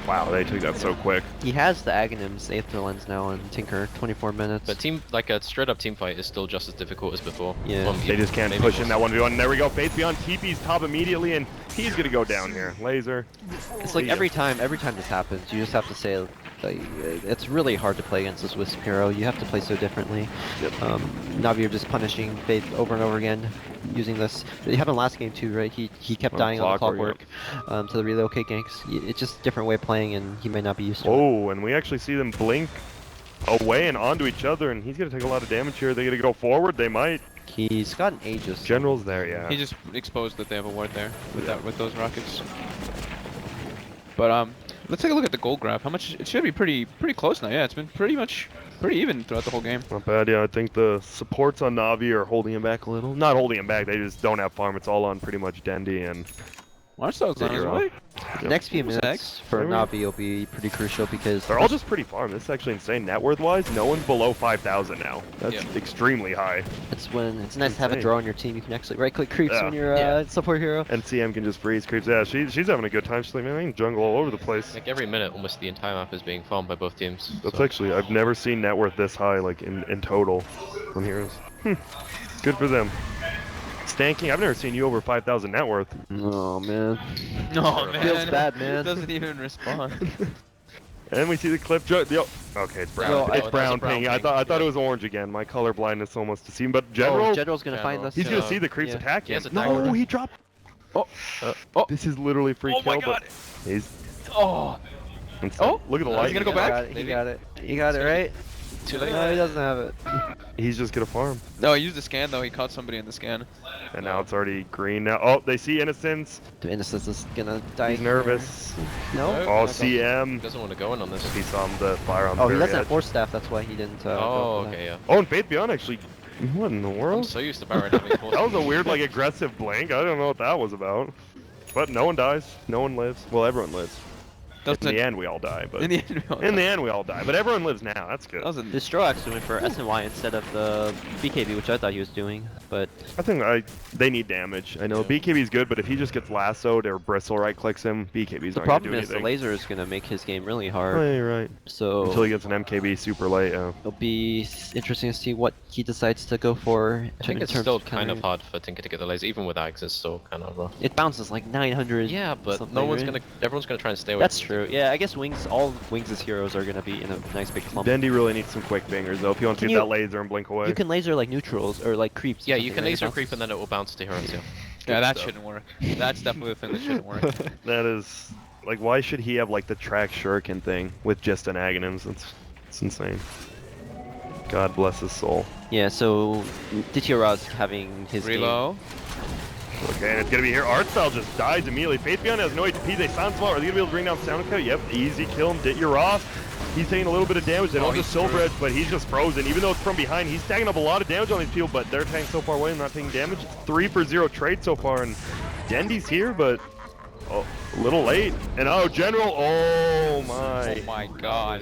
Wow, they took that so quick. He has the Aghanims, Aether Lens now, and Tinker, 24 minutes. But a straight up team fight is still just as difficult as before. Yeah. They just can't push in that 1v1. And there we go, Faith Beyond TP's top immediately, and he's gonna go down here. Laser. It's like every time this happens, you just have to say, like, it's really hard to play against this Wisp hero. You have to play so differently. Yep. NaVi are just punishing Faith over and over again, using this. It happened last game too, right? He kept dying on the clockwork to the relocate ganks. It's just a different way of playing, and he may not be used to it. Oh, and we actually see them blink away and onto each other, and he's gonna take a lot of damage here. They're gonna go forward. They might. He's got an Aegis. General's there, yeah. He just exposed that they have a ward there with those rockets. But let's take a look at the gold graph. How much? It should be pretty close now. Yeah, it's been pretty even throughout the whole game. Not bad, yeah. I think the supports on NaVi are holding him back a little. Not holding him back, they just don't have farm. It's all on pretty much Dendi and... Watchdog's on his way. Yep. Next few minutes for NaVi will be pretty crucial because... They're all just pretty farm. This is actually insane. Net worth-wise, no one's below 5,000 now. That's extremely high. It's nice to have a draw on your team. You can actually right-click creeps when you're support hero. And CM can just freeze creeps. Yeah, she's having a good time. She's like, man, I can jungle all over the place. Like every minute, almost the entire map is being farmed by both teams. That's actually, I've never seen net worth this high, like in total from heroes. Good for them. Stanking, I've never seen you over 5,000 net worth. Oh man. No, man. Feels bad, man. It doesn't even respond. And we see the clip. Okay, it's brown. It's brown ping. I thought it was orange again. My color blindness almost deceived. But General's gonna find us. He's gonna see the creeps attack him. No, he dropped. Oh, this is literally free kill. My God. But he's. Oh. Look at the light. He's gonna go back. He got it. He got it right. Too late. No, he doesn't have it. He's just gonna farm. No, he used the scan though. He caught somebody in the scan. And now it's already green. Now, oh, they see Innocence. The Innocence is gonna die. He's nervous. No. Oh, CM. He doesn't want to go in on this. He saw him the fire on the Oh, he very doesn't have edge. Force Staff. That's why he didn't. Oh, okay, yeah. Oh, and Faith Beyond actually. What in the I'm world? so used to Baron having Force. That was a weird, like, aggressive blink. I don't know what that was about. But no one dies. No one lives. Well, everyone lives. In the end, we all die. But in the end, we all die. But everyone lives now. That's good. Distro actually went for SNY instead of the BKB, which I thought he was doing. But I think they need damage. I know BKB's good, but if he just gets lassoed or Bristle right clicks him, BKB's not gonna do anything. The problem is the laser is gonna make his game really hard. Right. So until he gets an MKB super late. It'll be interesting to see what he decides to go for. I think it's still kind of hard for Tinker to get the laser, even with Axe. It's still kind of rough. It bounces like 900. Yeah, but no one's everyone's gonna try and stay away. That's true. Yeah, I guess all Wings' heroes are gonna be in a nice big clump. Dendi really needs some quick bangers though. If you want to get that laser and blink away. You can laser like neutrals or like creeps. Yeah, you can laser a creep and then it will bounce to heroes. Yeah, that shouldn't work. That's definitely the thing that shouldn't work. That is, like, why should he have like the track shuriken thing with just an Aghanims? It's insane. God bless his soul. Yeah, so Dityaraz having his reload. Okay, and it's gonna be here. Artstyle just dies immediately. Faith Beyond has no HP. They sound small. Are they gonna be able to bring down Soundcut? Yep, easy kill him. Dityaraz. He's taking a little bit of damage. They don't just Silver Edge, but he's just frozen. Even though it's from behind, he's stacking up a lot of damage on these people, but they're tanking so far away and not taking damage. It's 3-for-0 trade so far, and Dendi's here, but a little late. And General, oh my God.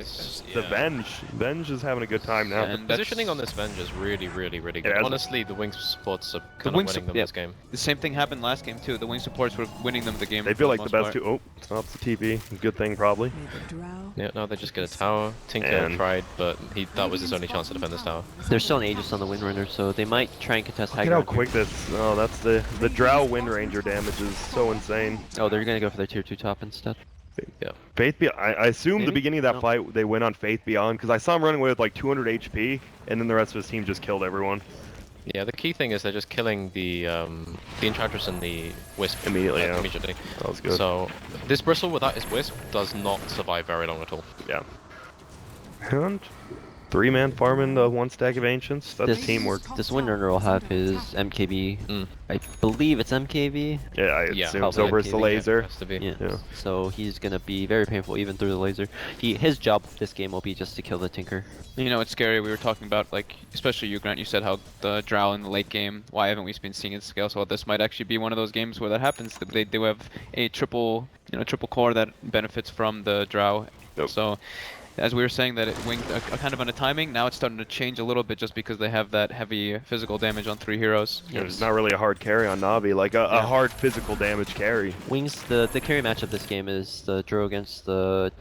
The Venge. Venge is having a good time now. And the positioning on this Venge is really good. Honestly, the Wing supports are kind of winning them this game. The same thing happened last game too. The Wing supports were winning them the game. They feel like the best two. Oh, stops the TP. Good thing probably. Yeah, no, they just get a tower. Tinker tried, but that was his only chance to defend this tower. There's still an Aegis on the Windrunner, so they might try and contest high ground. Look how quick this. Oh, that's the Drow Wind Ranger damage is so insane. Oh, they're gonna go for their tier 2 top instead. Yeah. Faith Beyond. I assume the beginning of that fight they went on Faith Beyond because I saw him running away with like 200 HP, and then the rest of his team just killed everyone. Yeah, the key thing is they're just killing the Enchantress and the Wisp immediately. Immediately. That was good. So this Bristle without his Wisp does not survive very long at all. Yeah. And 3-man farming the 1 stack of Ancients. That's teamwork. This Windrunner will have his MKB. I believe it's MKB. Yeah, I assume so versus the laser. Has to be. Yeah. So he's gonna be very painful even through the laser. His job this game will be just to kill the Tinker. You know, it's scary. We were talking about, like, especially you, Grant, you said how the Drow in the late game, why haven't we been seeing it scale? So this might actually be one of those games where that happens. They do have a triple core that benefits from the Drow. Yep. So, as we were saying that it winged kind of on a timing, now it's starting to change a little bit just because they have that heavy physical damage on 3 heroes. Yeah, there's not really a hard carry on NaVi, like a hard physical damage carry. Wings, the carry matchup this game is the Drow against the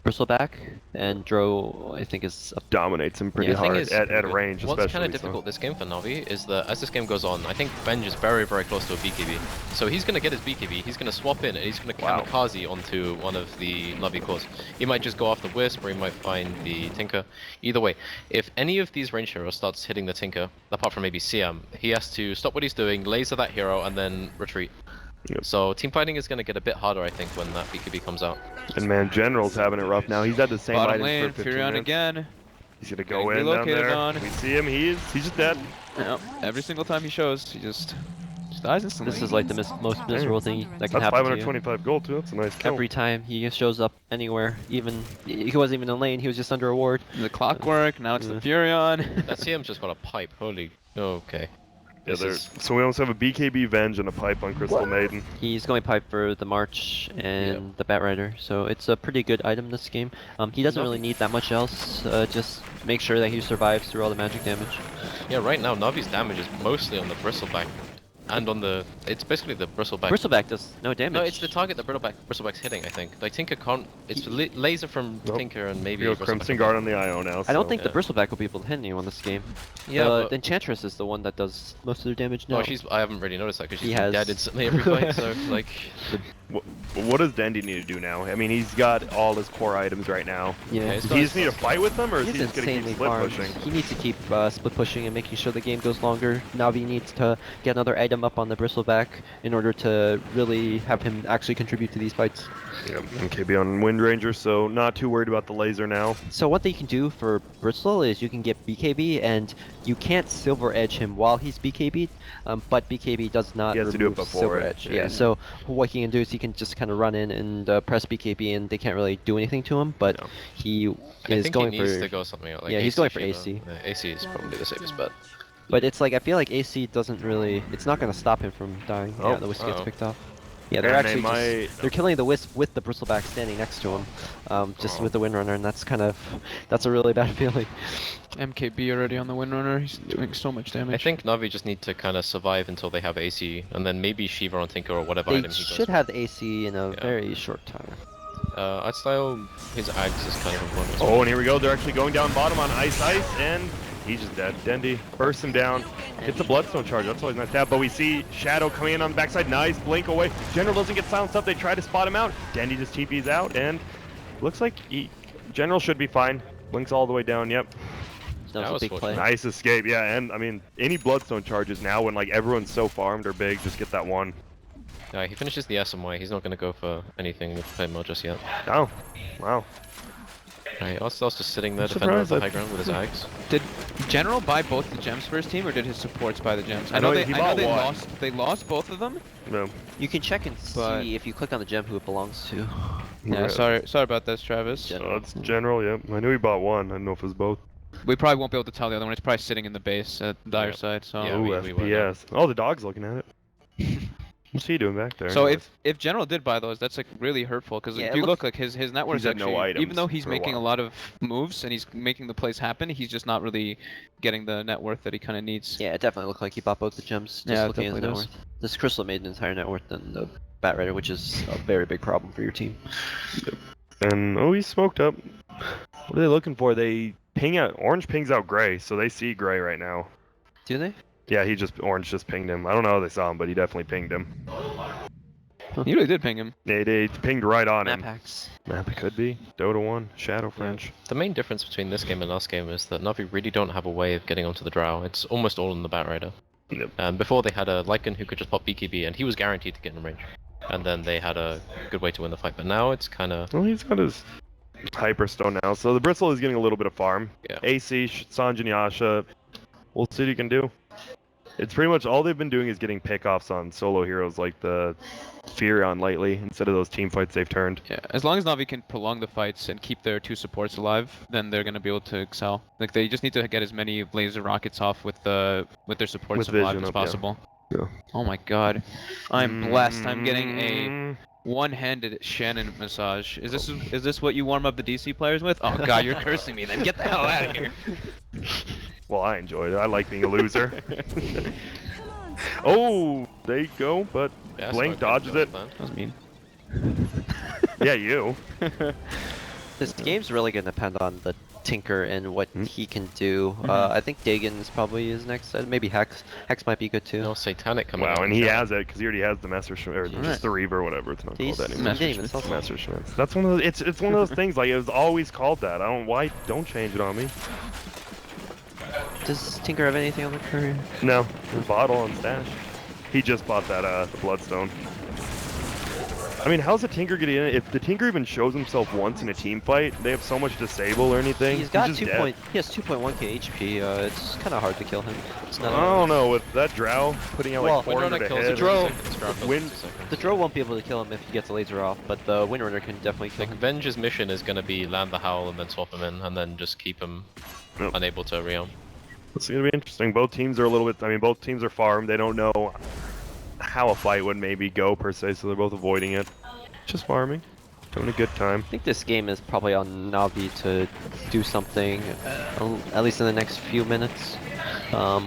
Bristleback, and Drow, I think, dominates him pretty hard at range, especially. What's kind of difficult this game for NaVi is that as this game goes on, I think Venge is very, very close to a BKB. So he's going to get his BKB, he's going to swap in, and he's going to kamikaze onto one of the NaVi cores. He might just go off the Wisp, or he might find the Tinker. Either way, if any of these range heroes starts hitting the Tinker, apart from maybe Siam, he has to stop what he's doing, laser that hero, and then retreat. Yep. So team fighting is going to get a bit harder, I think, when that BKB comes out. And man, General's having it rough now. He's had the same Bottom items lane, for 15 Furion minutes. again. He's gonna go in down there. We see him. He's just dead. Yep. Every single time he shows, he just dies instantly. This is like the most miserable thing that can That's happen to you. 525 gold too. That's a nice kill. Every time he shows up anywhere, even he wasn't even in lane, he was just under a ward. The Clockwork, now it's the Furion. That CM's just got a pipe. Holy. Okay. Yeah, so we almost have a BKB Venge and a pipe on Crystal Maiden. He's going pipe for the March and the Bat Rider, so it's a pretty good item this game. He doesn't really need that much else, just make sure that he survives through all the magic damage. Yeah, right now NaVi's damage is mostly on the Bristleback. And on the... It's basically the Bristleback. Bristleback does no damage. No, it's the target that Bristleback's hitting, I think. Like, Tinker can't... It's laser from Tinker and maybe... You go Crimson Guard on the IO now. I don't think the Bristleback will be able to hit anyone this game. Yeah, the Enchantress is the one that does most of their damage now. No, I haven't really noticed that because she's dead instantly every fight, so, like... What does Dendy need to do now? I mean, he's got all his core items right now. Yeah. Does he just need to fight with them, or is he just going to keep split pushing? He needs to keep split pushing and making sure the game goes longer. NaVi needs to get another item up on the Bristleback in order to really have him actually contribute to these fights. Yeah, MKB on Wind Ranger, so not too worried about the laser now. So what they can do for Bristle is you can get BKB, and you can't Silver Edge him while he's BKB'd, but BKB does not remove to do it before Silver Edge. Yeah, so what he can do is he can just kind of run in and press BKB, and they can't really do anything to him, but he is going for... he needs to go something out, like he's going for AC. AC is probably the safest bet. But it's like, I feel like AC doesn't really... It's not going to stop him from dying. Yeah, the Wisp gets picked off. Yeah, they're actually they're killing the Wisp with the Bristleback standing next to him, just with the Windrunner, and that's a really bad feeling. MKB already on the Windrunner, he's doing so much damage. I think NaVi just need to kind of survive until they have AC, and then maybe Shiva on Tinker or whatever item he goes. They should have AC in a very short time. I'd style his Ags is kind of important. Oh, and here we go, they're actually going down bottom on Ice, and he's just dead. Dendy bursts him down, hits a Bloodstone charge, that's always nice to have, but we see Shadow coming in on the backside, nice blink away. General doesn't get silenced up, they try to spot him out. Dendy just TP's out, and looks like General should be fine. Blinks all the way down, yep. That was a big play. Nice escape, yeah, and I mean, any Bloodstone charges now when like everyone's so farmed or big, just get that one. Yeah, he finishes the SMY, he's not going to go for anything with play mode just yet. Oh, wow. Right, Arcel's just sitting there defending the high ground with his Ags. Did General buy both the gems for his team, or did his supports buy the gems? I know they lost both of them. No. You can check and see if you click on the gem who it belongs to. Yeah, sorry about this, Travis. It's General, yep. I knew he bought one. I don't know if it was both. We probably won't be able to tell the other one. It's probably sitting in the base at Dire side. So. Yeah, ooh, FPS. Oh, the dog's looking at it. What's he doing back there? So if General did buy those, that's like really hurtful because if you look like his net worth actually, no items even though he's making a lot of moves and he's making the plays happen, he's just not really getting the net worth that he kind of needs. Yeah, it definitely looked like he bought both the gems. Just looking at his net worth. This Crystal made an entire net worth than the Bat Rider, which is a very big problem for your team. And oh, he's smoked up. What are they looking for? They ping out orange pings out gray, so they see gray right now. Do they? Yeah, orange just pinged him. I don't know how they saw him, but he definitely pinged him. You really did ping him. They pinged right on Map him. hacks. Map it could be. Dota 1, Shadow French. Yeah. The main difference between this game and last game is that NaVi really don't have a way of getting onto the Drow. It's almost all in the Batrider. Yep. Before they had a Lycan who could just pop BKB and he was guaranteed to get in range. And then they had a good way to win the fight, but now it's kind of... Well, he's got his Hyperstone now, so the Bristle is getting a little bit of farm. Yeah. AC, Sanjin Yasha, we'll see what you can do. It's pretty much all they've been doing is getting pickoffs on solo heroes like the Furion lately, instead of those team fights they've turned. Yeah, as long as NaVi can prolong the fights and keep their 2 supports alive, then they're gonna be able to excel. Like they just need to get as many laser rockets off with their supports alive as possible. Yeah. Oh my god, I'm blessed. I'm getting a one-handed Shannon massage. Is this what you warm up the DC players with? Oh god, you're cursing me. Then get the hell out of here. Well, I enjoyed it. I like being a loser. Oh, there you go, but Yeah, Blink dodges it. That was mean. Yeah, you. This game's really gonna depend on the Tinker and what he can do. I think Dagon's probably his next set. Maybe Hex. Hex might be good too. No, Satanic coming Wow, out. and he has it because he already has the Master or just the Reaver, or whatever it's not called anymore. He didn't even sell Master Schmitz. That's one of the, it's one of those things, like it was always called that. Don't change it on me. Does Tinker have anything on the career? No, the bottle on stash. He just bought that the Bloodstone. I mean, how's the Tinker getting in it? If the Tinker even shows himself once in a team fight, they have so much disable or anything. He's got just he dead. has 2.1k HP. It's kind of hard to kill him. It's not. I don't know, with that Drow putting out like 400 a hit. The Drow won't be able to kill him if he gets a laser off, but the Windrunner can definitely kill him. Venge's mission is going to be land the Howl and then swap him in, and then just keep him unable to rearm. It's going to be interesting. Both teams are a little bit, I mean, both teams are farmed. They don't know how a fight would maybe go per se, so they're both avoiding it. Just farming. Having a good time. I think this game is probably on NaVi to do something, at least in the next few minutes.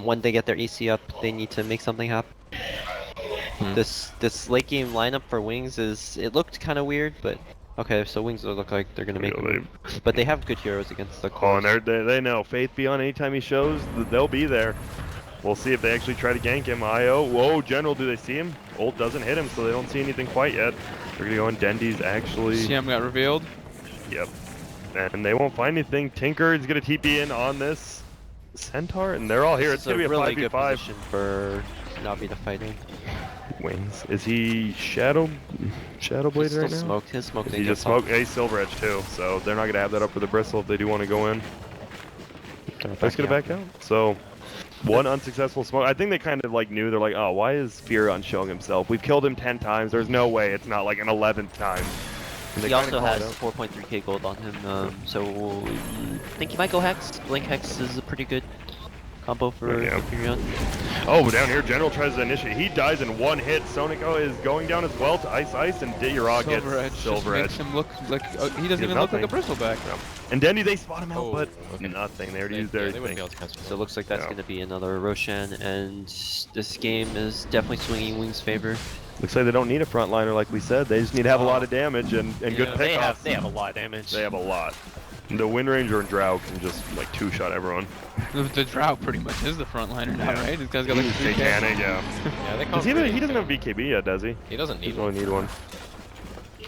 When they get their AC up, they need to make something happen. This late game lineup for Wings it looked kind of weird, but okay, so Wings look like they're gonna make them. But they have good heroes against the Coils. Oh, and they know Faith Beyond. Anytime he shows, they'll be there. We'll see if they actually try to gank him. IO. Whoa, General, do they see him? Ult doesn't hit him, so they don't see anything quite yet. They're gonna go in. Dendy's actually. CM got revealed. Yep. And they won't find anything. Tinker is gonna TP in on this Centaur, and they're all here. It's gonna be a really 5v5 good position for NaVi to fight in. Wings. Is he Shadowblade right now? Smoked. His smoke. He just smoked a Silver Edge too, so they're not gonna have that up for the Bristle if they do want to go in. They're just gonna back out. So. One unsuccessful smoke. I think they kind of like knew. They're like, oh, why is Furion showing himself? We've killed him 10 times. There's no way it's not like an 11th time. He also has 4.3k gold on him, so I think he might go Hex. Blink Hex is a pretty good combo for Furion. Oh, down here, General tries to initiate. He dies in one hit. Sonico is going down as well to Ice, and Dirog gets Silver Edge. Makes him look like he doesn't even look like a Bristleback. No. And Dendy, they spot him out, but nothing. They already used their thing. So it looks like that's going to be another Roshan, and this game is definitely swinging Wings' favor. Looks like they don't need a frontliner, like we said. They just need to have a lot of damage and good pickoffs. They have a lot of damage. They have a lot. The Wind Ranger and Drow can just like two-shot everyone. The Drow pretty much is the frontliner now, right? This guy's got like a Satanic, Yeah, they can't he doesn't have BKB yet, does he? He doesn't need one. Need one.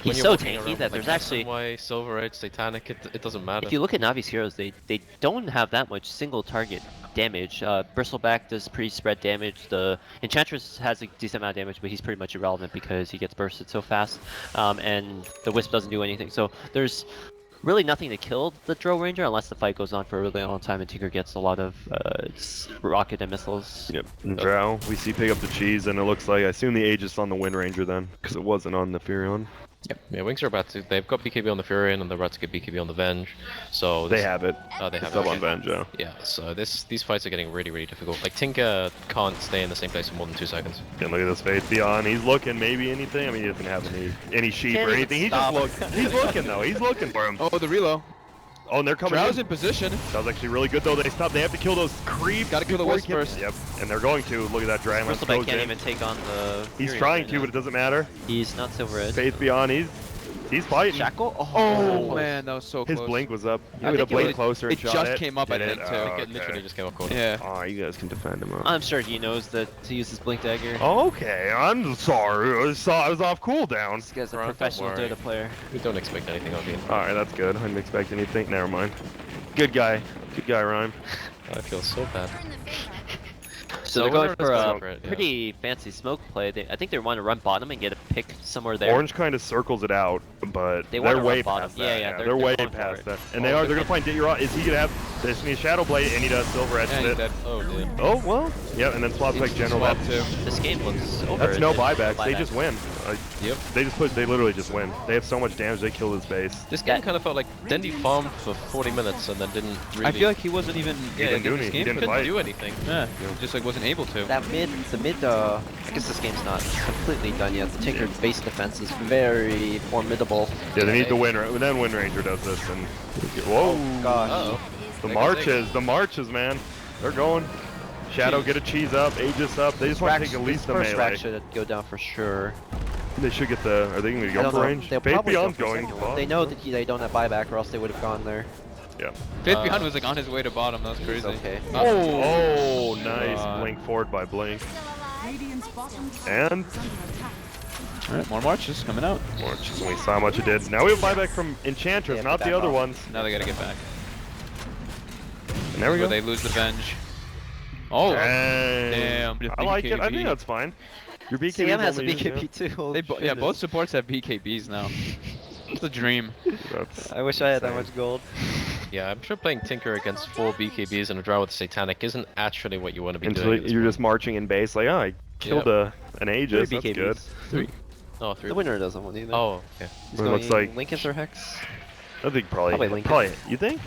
He's so tanky that there's actually Silver Edge, Satanic, it doesn't matter. If you look at Navi's heroes, they don't have that much single target damage. Bristleback does pretty spread damage. The Enchantress has a decent amount of damage, but he's pretty much irrelevant because he gets bursted so fast. And the Wisp doesn't do anything. So there's really nothing to kill the Drow Ranger unless the fight goes on for a really long time and Tinker gets a lot of rocket and missiles. Yep. And Drow, we see pick up the cheese, and it looks like, I assume the Aegis on the Wind Ranger then, because it wasn't on the Furion. Yep. Yeah, Wings are about to. They've got BKB on the Furion, and they're about to get BKB on the Venge. So they have it. Oh, they have it. On Venge, yeah. Yeah. So these fights are getting really, really difficult. Like Tinker can't stay in the same place for more than 2 seconds. And look at this Faith Beyond. He's looking maybe anything. I mean, he doesn't have any sheep or anything. He just looks. He's looking though. He's looking for him. Oh, the reload. Oh, and they're coming. Drow's in position. That was actually really good though. They stopped. They have to kill those creeps. Gotta kill the Wisp first. Yep. And they're going to. Look at that Dragon. Bristleback can't even take on the. He's trying to, but it doesn't matter. He's not Silver Edge. Faith Beyond. He's fighting. Shackle? Oh man, that was so close. His blink was up. Yeah, He would have blinked closer and it shot it. just came up, I think, too. Oh, It literally just came up cold. Yeah. Oh, you guys can defend him. I'm sure he knows that to use his blink dagger. Okay, I'm sorry. I was off cooldown. This guy's a Ron, professional don't worry. Dota player. We don't expect anything of you. Alright, that's good. I didn't expect anything. Never mind. Good guy. Good guy, Rhyme. I feel so bad. So they're going for a yeah. pretty fancy smoke play. I think they want to run bottom and get a pick somewhere there. Orange kind of circles it out, but They they're wanna way run bottom. past Yeah, that. yeah, They're they're way going for past it. that. And they're gonna find Dayura. Is he gonna have this need Shadow Blade and he does Silver Edge And it? he's dead. Oh, dude. Oh well. Yeah, and then swaps like General. Swap That's, too. This game looks over. that's no It's buybacks. They buyback. just win. Yep. They literally just win. They have so much damage. They kill this base. This game kind of felt like Dendi farmed for 40 minutes and then didn't really. I feel like he wasn't even didn't do in this any- he game. didn't Couldn't fight. do do anything. Yeah, just like wasn't able to. That mid, I guess this game's not completely done yet. The Tinker's base defense is very formidable. Yeah, they need to win. Then Wind Ranger does this and. Whoa. Gosh. Uh-oh. The marches, man. They're going. Shadow get a cheese up, Aegis up. They just want to take at least the first melee. rack should go down for sure. They should get the. Are they going to I go don't for know. range? They'll Faith probably go Beyond's for going. second one. They know that they don't have buyback, or else they would have gone there. Yeah. Faith Behind was like on his way to bottom. That was It's crazy. okay. Oh, nice. God. Blink forward by Blink. And Alright, more marches coming out. Marches, and we saw how much it did. Now we have buyback from Enchantress, Yeah, not back the other off. ones. Now they gotta get back. And there we Where go. they lose the Venge. Oh, Dang. damn. I like it. I think BKB. that's fine. Your BKB CM has a only- BKB too. Holy Yeah, shit. both supports have BKBs now. It's a dream. That's I wish I had that much gold. Yeah, I'm sure playing Tinker against 4 BKBs and a draw with Satanic isn't actually what you want to be until doing. at this you're point. just marching in base, like, oh, I killed an Aegis. Three That's BKBs. good. 3. Oh, 3. The winner doesn't want either. Oh, okay. He's It going looks like- Lincoln's or Hex. I think Probably probably. Lincoln. You think?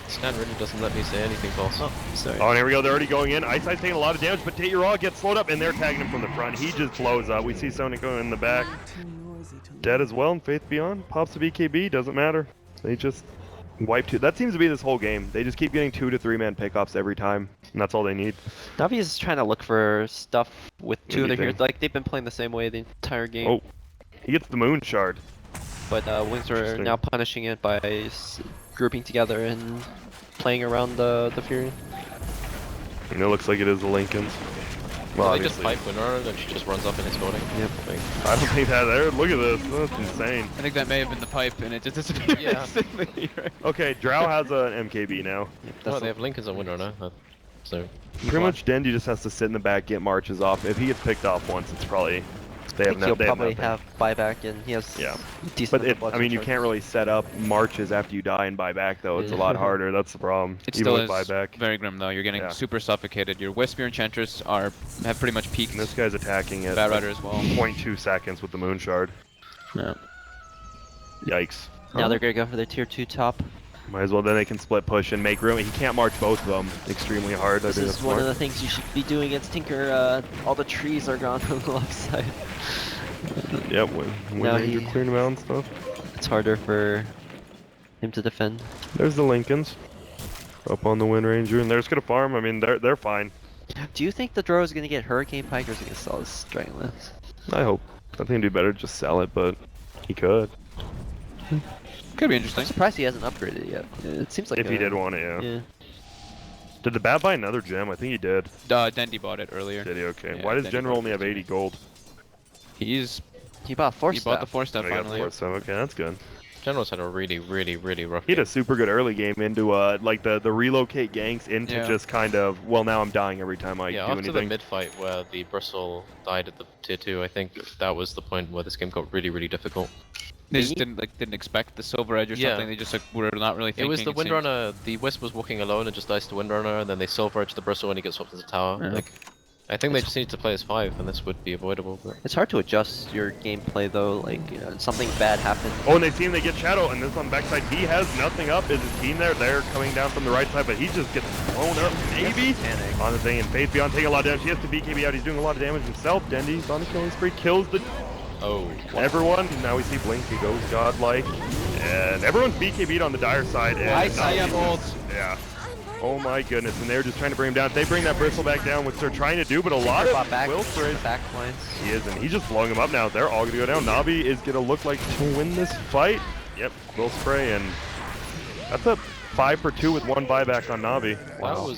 Scan really doesn't let me say anything false. Oh, sorry. Oh, and here we go. They're already going in. Ice taking a lot of damage, but Tatyraw gets slowed up, and they're tagging him from the front. He just blows up. We see Sonic going in the back. Dead as well, and Faith Beyond pops the BKB. Doesn't matter. They just wipe two. That seems to be this whole game. They just keep getting 2 to 3 man pickoffs every time, and that's all they need. NaVi is trying to look for stuff with What two do of you their heroes. think? Like, they've been playing the same way the entire game. Oh, he gets the Moon Shard. But Wings are Interesting. now punishing it by grouping together and playing around the Fury. And it looks like it is the Lincolns. Well, they just obviously. pipe Winner and she just runs up and exploding. Yep. Like, I don't think that there. Look at this. That's insane. I think that may have been the pipe and it just disappeared Yeah. instantly, right? Okay, Drow has an MKB now. oh, they have Lincolns on Windrunner. So Pretty much Dendi just has to sit in the back, get marches off. If he gets picked off once, it's probably they I have think no. he'll They probably nothing. have buyback, and he has Yeah. decent. But I mean, you can't really set up marches after you die and buy back though. It's a lot harder. That's the problem. It Even still with is buyback. very grim though. You're getting Yeah. super suffocated. Your Wisp, your Enchantress have pretty much peaked. And this guy's attacking at Bad Rider as well. 0.2 seconds with the Moon Shard. Yeah. Yikes. Now they're gonna go for their tier 2 top. Might as well. Then they can split push and make room. He can't march both of them extremely hard. I This think is that's one of smart. the things you should be doing against Tinker. All the trees are gone on the left side. Yep. When Now Ranger he- clearing them out and stuff. It's harder for him to defend. There's the Lincolns. Up on the Wind Ranger, and they're just gonna farm. I mean, they're fine. Do you think the Drow is gonna get Hurricane Pike, or is he gonna sell his Dragon Lance? I hope. I think it'd be better to just sell it, but he could. Could be I'm interesting. surprised he hasn't upgraded yet. It seems like If he did want it, yeah. Yeah. Did the Bat buy another gem? I think he did. Dendi bought it earlier. Did he? Okay. Yeah, Why does Dendi General bought only it. have 80 gold? He He bought 4 bought the 4-step I got finally. 4 7. Okay, that's good. General's had a really rough He had game. a super good early game into like the relocate ganks into Yeah. just kind of, well, now I'm dying every time I Yeah, do after the anything. mid fight where the Bristle died at the tier 2, I think that was the point where this game got really difficult. They just didn't expect the Silver Edge or Yeah. something. They just were not really thinking. It was the seemed. Windrunner, the Wisp was walking alone and just dies to Windrunner, and then they Silver Edge the Bristle and he gets swapped to the tower. Yeah. Like, I think they just need to play as 5 and this would be avoidable. But... It's hard to adjust your gameplay though, like something bad happens. Oh, and they see him, they get Shadow, and this on the backside, he has nothing up. Is his team there? They're coming down from the right side, but he just gets blown up, maybe? Panic. On the thing, and Faith Beyond taking a lot of damage. He has to BKB out, he's doing a lot of damage himself. Dendi's on the killing spree, kills the Oh, everyone. Now we see Blink, he goes godlike. And everyone's BKB'd on the dire side. And I am ult. Yeah. Oh my goodness, and they're just trying to bring him down. They bring that bristle back down, which they're trying to do, but a lot of Will sprays. Back lines. He is, and he's just blowing them up now. They're all gonna go down. NaVi is gonna look like to win this fight. Yep, Will spray, and that's a 5 for 2 with 1 buyback on NaVi. Wow.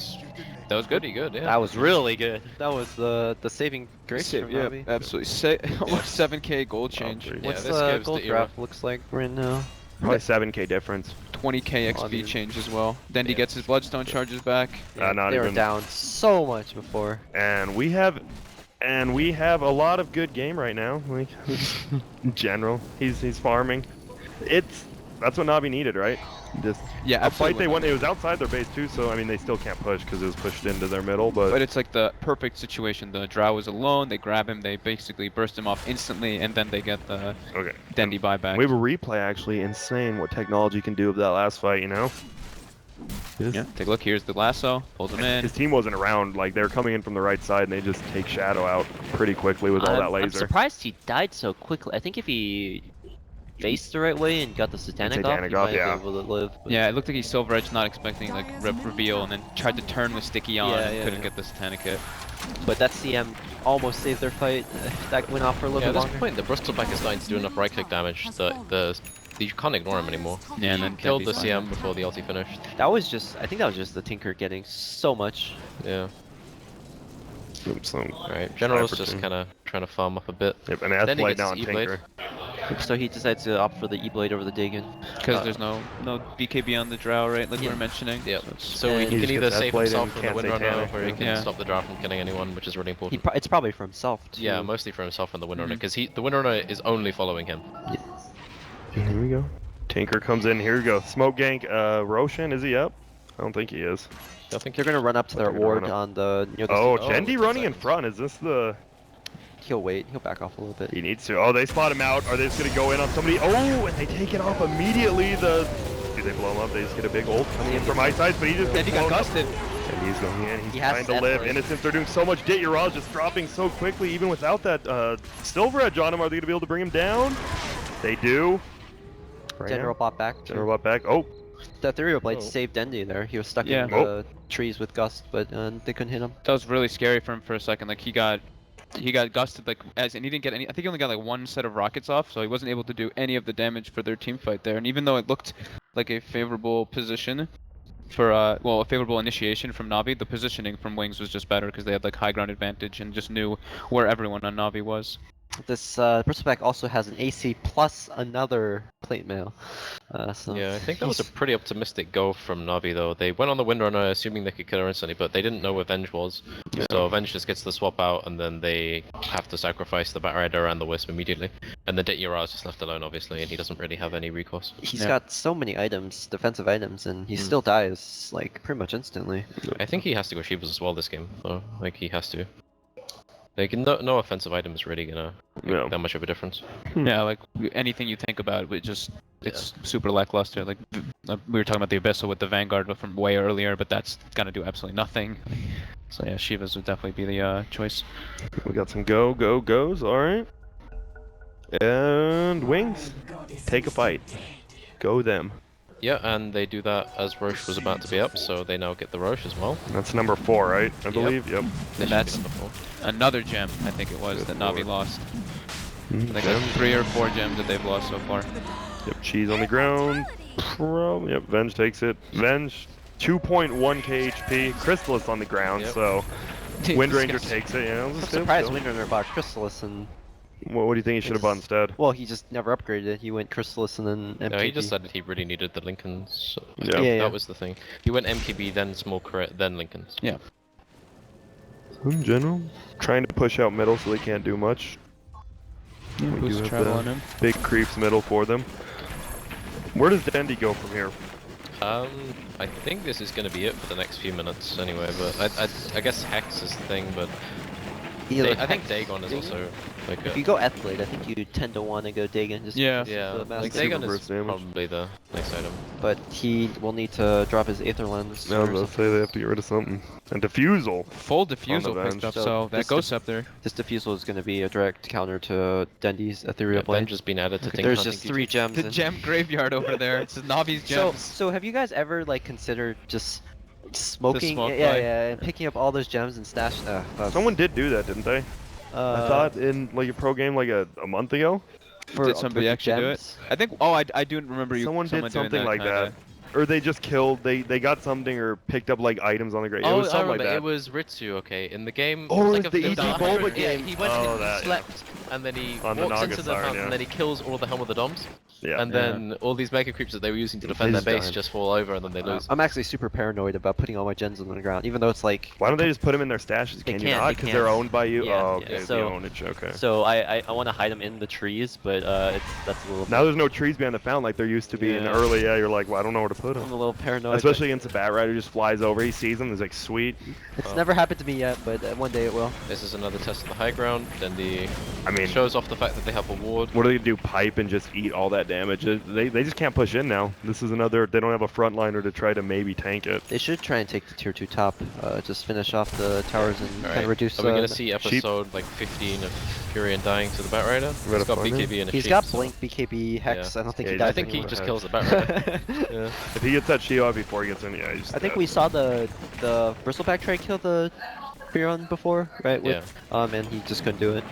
That was good, yeah. That was really good. That was the saving grace from NaVi. Absolutely. Almost 7K gold change. What's the gold draft looks like right now? Probably 7K difference. 20K XP change as well. Then he gets his bloodstone charges back. Yeah, they were down so much before. And we have a lot of good game right now. Like in general, he's farming. That's what NaVi needed, right? Just a fight they won. It was outside their base too, so I mean they still can't push because it was pushed into their middle. But it's like the perfect situation. The Drow was alone. They grab him. They basically burst him off instantly, and then they get the Dendi buyback. We have a replay actually. Insane what technology can do with that last fight. You know. Yeah. Take a look. Here's the lasso. Pulls him in. His team wasn't around. Like they're coming in from the right side, and they just take Shadow out pretty quickly with all that laser. I'm surprised he died so quickly. I think if he faced the right way and got the Satanic off, he might be able to live. But... Yeah, it looked like he Silver Edge not expecting like reveal, and then tried to turn with Sticky on and couldn't get the Satanic hit. But that CM almost saved their fight. That went off for a little bit longer. At this point, the Bristleback is starting to do enough right-click damage that you can't ignore him anymore. Yeah, and then killed the CM before the ulti finished. That was just, I think that was just the Tinker getting so much. Yeah. Right, General's just kind of trying to farm up a bit. Yep, and that's light down Tinker. So he decides to opt for the E-Blade over the Dagon. Because there's no BKB on the Drow, right? Like we were mentioning. Yeah. So he can either save himself from the Windrunner, or he can stop the Drow from killing anyone, which is really important. It's probably for himself, too. Yeah, mostly for himself and the Windrunner, because the Windrunner is only following him. Here we go. Tinker comes in. Here we go. Smoke gank. Roshan, is he up? I don't think he is. I think they're gonna run up to their ward on the. Dendi running in front. Is this the? He'll wait. He'll back off a little bit. He needs to. Oh, they spot him out. Are they just gonna go in on somebody? Oh, and they take it off immediately. Do they blow him up? They just get a big ult coming in from eyesight, but he just. Dendi got gusted. And he's going in. He's trying to live. Innocents are doing so much. Dit just dropping so quickly, even without that Silver Edge on him. Are they gonna be able to bring him down? They do. General bot back. General bot back. Oh. The Ethereal Blade saved Dendi there. He was stuck in the trees with Gust, but they couldn't hit him. That was really scary for him for a second. Like he got gusted and he didn't get any. I think he only got like one set of rockets off, so he wasn't able to do any of the damage for their team fight there. And even though it looked like a favorable position for a favorable initiation from NaVi, the positioning from Wings was just better because they had like high ground advantage and just knew where everyone on NaVi was. This Bristleback also has an AC plus another plate mail. Yeah, I think that was a pretty optimistic go from NaVi though. They went on the Windrunner assuming they could kill her instantly, but they didn't know where Venge was. Yeah. So Venge just gets the swap out, and then they have to sacrifice the Batrider and the Wisp immediately. And the Dit is just left alone, obviously, and he doesn't really have any recourse. He's got so many items, defensive items, and he still dies like pretty much instantly. I think he has to go Shivas as well this game, though. Like he has to. Like, no offensive item is really gonna make that much of a difference. Yeah, like anything you think about, it's super lackluster. Like we were talking about the Abyssal with the Vanguard from way earlier, but that's gonna do absolutely nothing. So yeah, Shivas would definitely be the choice. We got some goes. All right. And Wings, take a fight. Go them. Yeah, and they do that as Roche was about to be up, so they now get the Roche as well. That's number 4, right? I believe. Yep. And that's another gem, I think it was, that NaVi lost. I think that's 3 or 4 gems that they've lost so far. Yep, cheese on the ground. Yep, Venge takes it. Venge, 2.1k HP. Crystallis on the ground, so Windranger takes it. Yeah, I'm surprised Windranger bought Crystallis and... What do you think he should have bought instead? Well, he just never upgraded it. He went Crystallis and then MKB. No, he just said that he really needed the Lincolns. So that was the thing. He went MKB, then Small Crit, then Lincolns. Yeah. In general, trying to push out middle so they can't do much. We do have the big creeps middle for them. Where does Dendi go from here? I think this is going to be it for the next few minutes anyway, but I guess Hex is the thing, but... I think Dagon is also like if you go Athblade, I think you tend to want to go Dagon. Just like Dagon is probably the next item. But he will need to drop his Aether Lens. No, they'll say they have to get rid of something. And Diffusal. Full Diffusal picked up, so that goes up there. This Diffusal is going to be a direct counter to Dendi's Ethereal Blade. Venge has been added to There's just 3 gems. The gem graveyard over there. It's NaVi's gems. So have you guys ever like considered just Smoking, smoke yeah, play. yeah, and picking up all those gems and stash. Someone did do that, didn't they? I thought in like a pro game like a month ago. Did somebody the actually do it? gems. I think. Oh, I do remember you. Someone did doing something like kinda. that. Or they just killed, they got something or picked up like items on the grave. It was I something like remember, that. it was Ritsu, okay, in the game. Oh, it was like the it was EG a Boba 100 game. Yeah, he went Oh, in, that, he slept, and then he On the walks Naga into the Siren, fountain, yeah. and then he kills all the Helm of the Doms. Yeah. And then all these mega creeps that they were using to defend their just base died. just fall over, and then they lose. I'm actually super paranoid about putting all my gens on the ground, even though it's like. Why don't they just put them in their stashes? They Can you can't, not? they Because can't. they're owned by you? Yeah, Oh, yeah. okay, So- the ownage, okay. So I want to hide them in the trees, but that's a little. Now there's no trees behind the fountain like there used to be in Yeah. early. Yeah, you're like, well, I don't know where to put I'm them. a little paranoid. Especially against a bat rider who just flies over. He sees them. He's like, sweet. It's never happened to me yet, but one day it will. This is another test of the high ground. Then I mean, shows off the fact that they have a ward. what do they do? Pipe and just eat all that damage? They just can't push in now. This is another. They don't have a frontliner to try to maybe tank it. They should try and take the tier 2 top, just finish off the towers and kind Alright, of reduce. are we gonna see episode like 15 of Furion dying to the Bat Rider? gotta He's got find him. BKB and a He's sheep, got so- Blink, BKB, Hex. Yeah. I don't think Yeah, he he's dies I think he anymore. just kills the Bat Rider. Yeah. If he gets that shield before he gets in, yeah, he's I think dead. we saw the Bristleback try kill the Furion before, right? Yeah. And he just couldn't do it.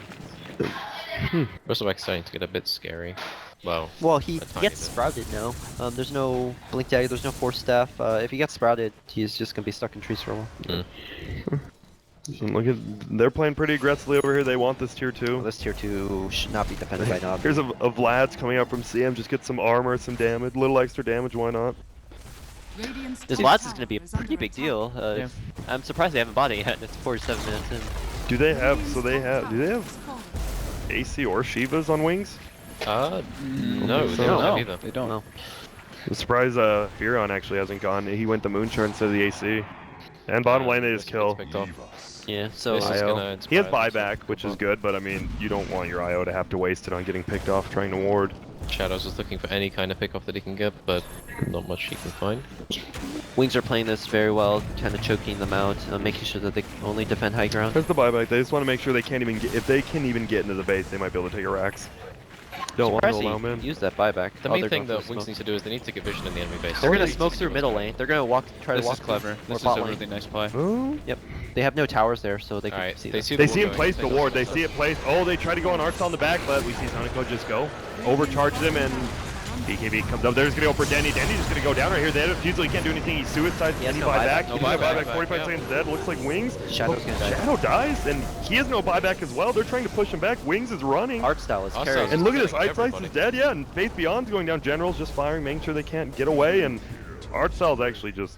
Bristleback's starting to get a bit scary. Well, Well, he a tiny gets bit. sprouted now. There's no Blink Dagger, there's no Force Staff. If he gets sprouted, he's just gonna be stuck in trees for a while. And look at, they're playing pretty aggressively over here. They want this tier 2. Well, this tier 2 should not be defended by Navi. Here's a Vlad's coming up from CM. Just get some armor, some damage, little extra damage. Why not? This Lats is gonna be a pretty big deal. I'm surprised they haven't bought it yet. It's 47 minutes in. Do they have? So they have. Do they have AC or Shivas on wings? no, so. they don't have No, either. they don't. No. I'm surprised Furion actually hasn't gone. He went to Moonshard instead of the AC. And bottom lane they just kill. Picked off. Yeah, so This is IO. gonna He has inspire buyback, which is good, but I mean, you don't want your IO to have to waste it on getting picked off trying to ward. Shadows is looking for any kind of pick off that he can get, but not much he can find. Wings are playing this very well, kind of choking them out, making sure that they only defend high ground. There's the buyback. They just want to make sure they can't even get. If they can even get into the base, they might be able to take a Rax. Don't want to Surprised allow he them in. used that buyback. The Oh, main they're thing going that for Wings smoke. needs to do is they need to get vision in the enemy base. They're gonna Really smoke just through give middle us lane. They're gonna try to This walk is clever. or This is bot a lane. really nice play. Oh. Yep. They have no towers there, so they can Alright, see they them. see They the see him ward place going, the ward. They see it placed. Oh, they try to go on Artsal in the back, but we see Sonico just go. Overcharges him, and BKB comes up. They're just going to go for Denny. Denny's just going to go down right here. They have a Fusel. He can't do anything. He suicides. He has Any no buyback. buyback. He No doesn't have buyback. buyback. 45 Yeah. seconds dead. Looks like Wings. Shadow's gonna die. Shadow dies, and he has no buyback as well. They're trying to push him back. Wings is running. Art style is Art carrying. style And look at this. killing Ice Slice is everybody. dead, yeah. And Faith Beyond's going down. General's just firing, making sure they can't get away. And Artstyle's actually just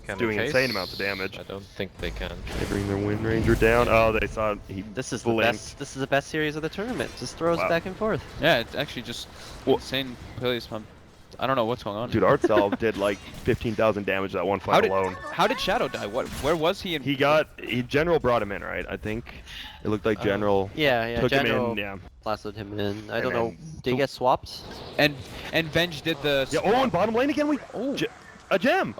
Can doing they insane chase? amounts of damage. I don't think they can. They bring their Wind Ranger down. Oh, they saw he This is the blinked. best. This is the best series of the tournament. Just throws Wow. back and forth. Yeah, it's actually just insane plays. I don't know what's going on. Dude, Artstyle did like 15,000 damage that one fight alone. How did Shadow die? Where was he? General brought him in, right? I think it looked like General Yeah, took General him in. Yeah. lassoed him in. I don't then know. Did he get swapped? And Venge did the. Yeah. Oh, and bottom lane again. A gem.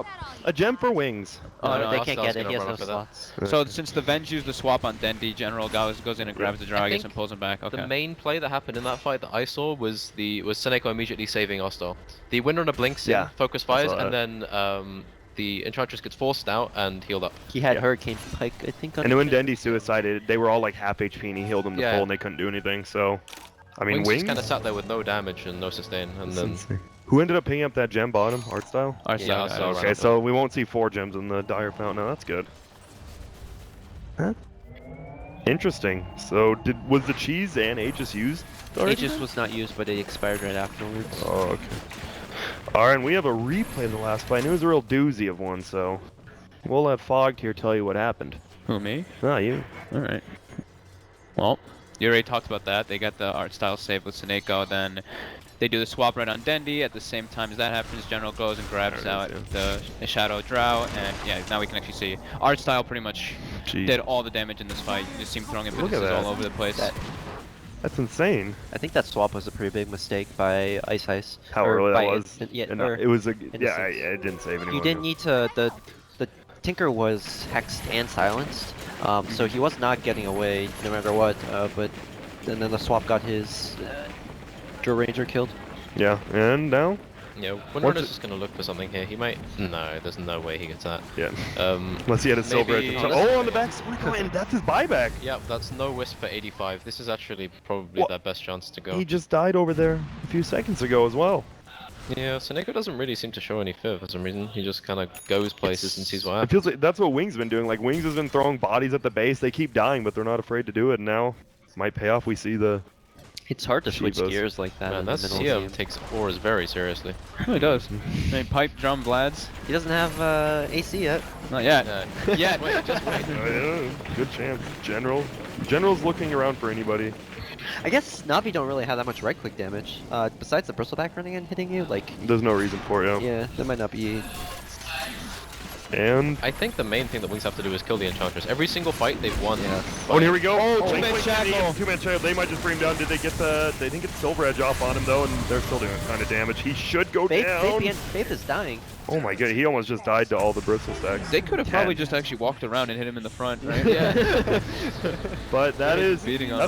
A gem for Wings. Oh, no, they Artstyle's can't get it. gonna He has run no up for that. slots. So since the Venge used the swap on Dendy, General goes in and grabs the draw, I guess, think and pulls him back. Okay. The main play that happened in that fight that I saw was Seneko immediately saving Artstyle. The Windrunner blinks in, Yeah, focus I fires, saw and then the Enchantress gets forced out and healed up. He had Yeah. Hurricane Pike, I think. On And when him. Dendy suicided, they were all like half HP, and he healed them to Yeah. full, and they couldn't do anything. So, I mean, Wings Wings. just kind of sat there with no damage and no sustain, and then Who ended up picking up that gem bottom? Artstyle. Artstyle. Artstyle Yeah, ran Okay, up so we won't see 4 gems in the Dire Fountain. No, that's good. Huh? Interesting. So, was the cheese and Aegis used? already? Aegis was not used, but it expired right afterwards. Oh, okay. Alright, and we have a replay of the last fight, and it was a real doozy of one, so we'll have Fogged here tell you what happened. Who, me? Ah, you. All right. Well, you already talked about that. They got the art style save with Seneko, then they do the swap right on Dendy. At the same time as that happens, General goes and grabs There out it is, the Shadow Drow, and yeah, now we can actually see art style pretty much Jeez. did all the damage in this fight. You just see him throwing Look at abilities that. all over the place. That's insane. I think that swap was a pretty big mistake by Ice. How or early by that was. Yeah, And or it was a Innocence. yeah, it didn't save anyone. he didn't need to. The Tinker was hexed and silenced, so he was not getting away no matter what. And then the swap got his Drill Ranger killed. Yeah, and now Yeah, Windrunner's just gonna look for something here. He might. No, there's no way he gets that. Yeah. Unless he had a silver at the top. Oh, on the back and that's his buyback. Yep, that's no Wisp for 85. This is actually probably their best chance to go. He just died over there a few seconds ago as well. Yeah, Seneko doesn't really seem to show any fear for some reason. He just kind of goes places and sees what happens. It feels like that's what Wings been doing. Like Wings has been throwing bodies at the base. They keep dying, but they're not afraid to do it. And now it might pay off. We see the. It's hard to switch gears like that. Man, that CM takes ores very seriously. It really does. I mean, pipe, drum, Vlads. He doesn't have AC yet. Not yet. Yet. Wait, just wait. Good chance. General's looking around for anybody. I guess NaVi don't really have that much right-click damage. Besides the bristleback running and hitting you, like... There's no reason for it, Yeah, that might not be... And... I think the main thing that Wings have to do is kill the Enchantress. Every single fight they've won. Yeah. Oh, and here we go. Oh, two-man shackle. Two-man shackle. They might just bring him down. Did they get the... They didn't get the silver edge off on him, though, and they're still doing a ton of damage. He should go down. Faith is dying. Oh my god, he almost just died to all the bristle stacks. They could have probably just actually walked around and hit him in the front, right? Yeah. But that's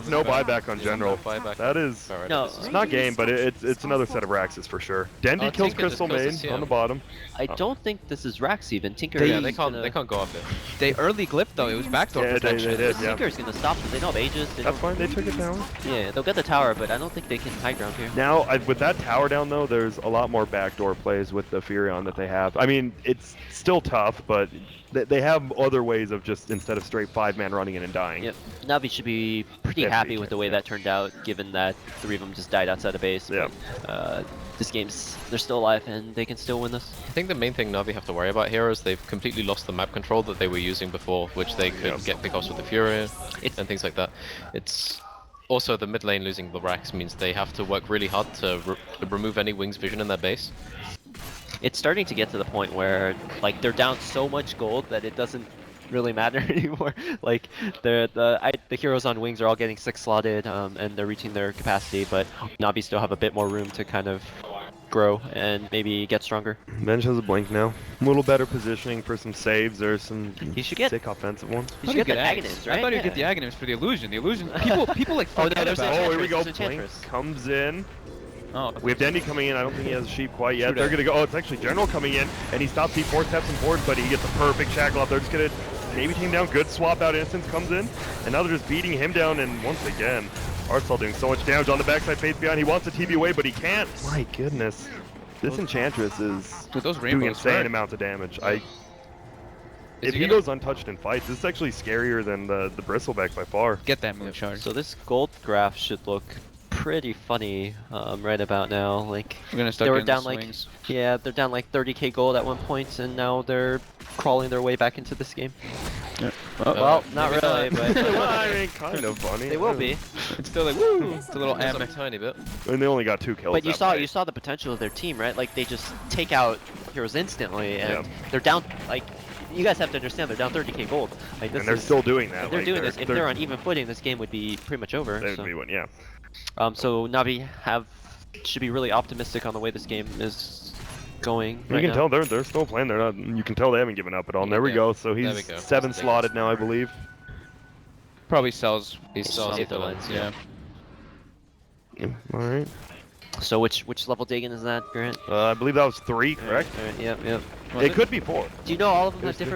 no back. buyback on General. No buyback. That is... No. It's not game, but it's another set of Raxes for sure. Dendy kills Tinker just Crystal kills Main the on the bottom. I don't think this is Rax even. Tinker. Yeah, they can't go up there. They early glipped though. It was backdoor Yeah, protection. they did, yeah. Tinker's gonna stop them. They don't have Aegis. That's fine, they took it down. Yeah, they'll get the tower, but I don't think they can high ground here. Now, with that tower down though, there's a lot more backdoor plays with the Furion that they have. I mean, it's still tough, but they have other ways of just, instead of straight 5-man running in and dying. Yep. NaVi should be pretty happy with the way that turned out, given that 3 of them just died outside of base. Yeah. But, they're still alive and they can still win this. I think the main thing Navi have to worry about here is they've completely lost the map control that they were using before, which they could get pick offs with the Fury and things like that. It's also the mid lane losing the Rax means they have to work really hard to remove any Wings vision in their base. It's starting to get to the point where like they're down so much gold that it doesn't really matter anymore. Like the heroes on Wings are all getting 6 slotted and they're reaching their capacity, but Navi still have a bit more room to kind of grow and maybe get stronger. Bench has a blink now. A little better positioning for some saves. There's some sick offensive ones. You should get the Aghanims, right? I thought you'd get the Aghanims for the illusion. The illusion. People like forget about. Oh, here we go. There's Blink comes in. Oh, We have Dendy coming in. I don't think he has a sheep quite yet. They're gonna go. Oh, it's actually General coming in, and he stops. He 4-steps and forwards, but he gets a perfect shackle up. They're just gonna maybe team down. Good swap out. Instance comes in, and now they're just beating him down. And once again, Artsal doing so much damage on the backside. Faith Beyond. He wants to TB away, but he can't. My goodness, this Enchantress is doing insane amounts of damage. If he goes untouched in fights, this is actually scarier than the Bristleback by far. Get that moon charge. So this gold graph should look pretty funny right about now. Like We're gonna start they were getting down the like swings. they're down like 30k gold at one point, and now they're crawling their way back into this game. Yeah. Well, not really, but I mean, kind of funny. they will be. It's still like woo. It's a little A amic. tiny bit. And they only got 2 kills. But you that saw fight. the potential of their team, right? Like they just take out heroes instantly, and Yeah. they're down. Like you guys have to understand, they're down 30k gold. Like this And they're is, still doing that. if they're like, doing this. If they're on even footing, this game would be pretty much over. They So. would be one, yeah. So Navi should be really optimistic on the way this game is going. You can tell they're still playing. They're not. You can tell they haven't given up at all. And there we go. So he's 7 slotted now, I believe. Probably sells. He sells Save the the lens, Yeah. All right. So which level Dagon is that, Grant? I believe that was 3, correct? Alright, yep. It could be 4. Do you know all of them have There's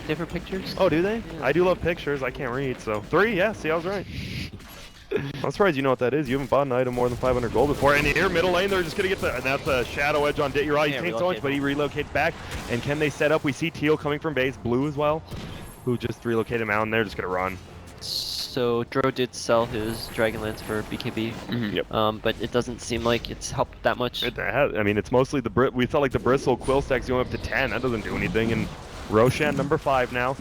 different pictures? Oh, do they? Yeah. I do love pictures. I can't read, so 3. Yeah. See, I was right. I'm surprised you know what that is. You haven't bought an item more than 500 gold before. And here, middle lane, they're just gonna get the. And that's a shadow edge on. You're right. He takes so much, but he relocates back. And can they set up? We see Teal coming from base, blue as well, who just relocated him out, and they're just gonna run. So Dro did sell his Dragonlance for BKB, Yep. but it doesn't seem like it's helped that much. I mean, it's mostly the we felt like the bristle quill stacks going up to 10. That doesn't do anything. And Roshan number 5 now.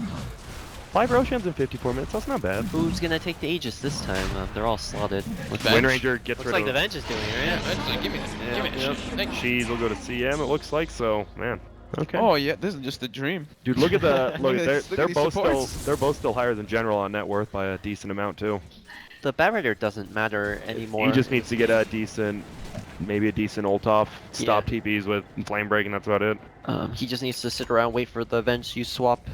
5 Roshans in 54 minutes. That's not bad. Who's gonna take the Aegis this time? They're all slotted. Wind Ranger gets Looks rid like of the Venge is doing it, right? Eventually, give me this. Give me this. Cheese will go to CM. It looks like so. Man. Okay. Oh yeah, this is just a dream. Dude, look at the look. They're these both still higher than General on net worth by a decent amount too. The Bat Rider doesn't matter anymore. He just needs to get a decent maybe a decent ult off, stop TPs with flame break, and that's about it. He just needs to sit around, wait for the Venge use swap,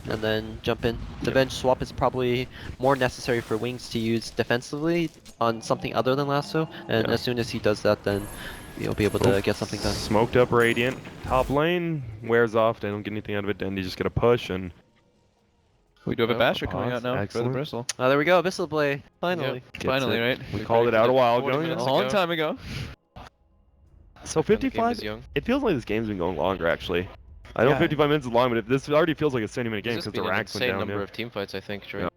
and then jump in. The Venge swap is probably more necessary for Wings to use defensively on something other than Lasso, and as soon as he does that, then you'll be able to get something done. Smoked up Radiant. Top lane wears off. They don't get anything out of it. Then they just get a push and. We do have a Basher coming out now for the Excellent. Bristle. Oh, there we go, Abyssal Play, finally. Finally, right? We called it out a while ago. A long time ago. So 55. It feels like this game's been going longer, actually. I know 55 minutes is long, but this already feels like a 70-minute game because the racks went down. Insane number of team fights, I think, during.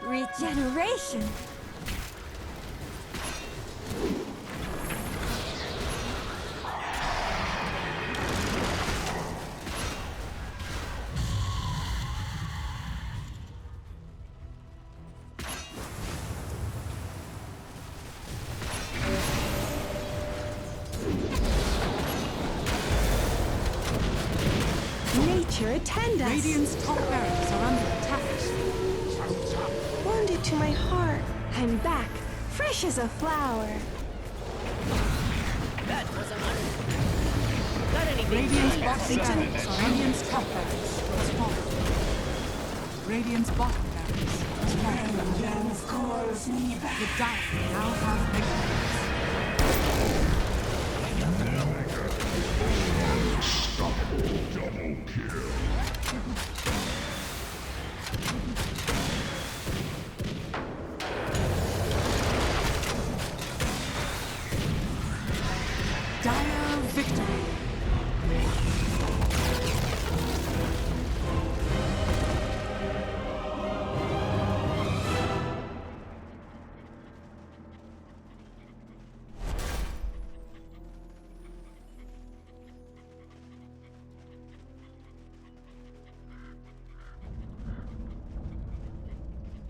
Regeneration! Nature attend us! Radiant's top barracks are under attack. Wounded to my heart, I'm back, fresh as a flower. That was a Not anything. Radiant's bottom barracks are Radiant's top barracks has fallen. Radiant's bottom barracks has fallen. The Dire now have victories. Double kill. Dire victory.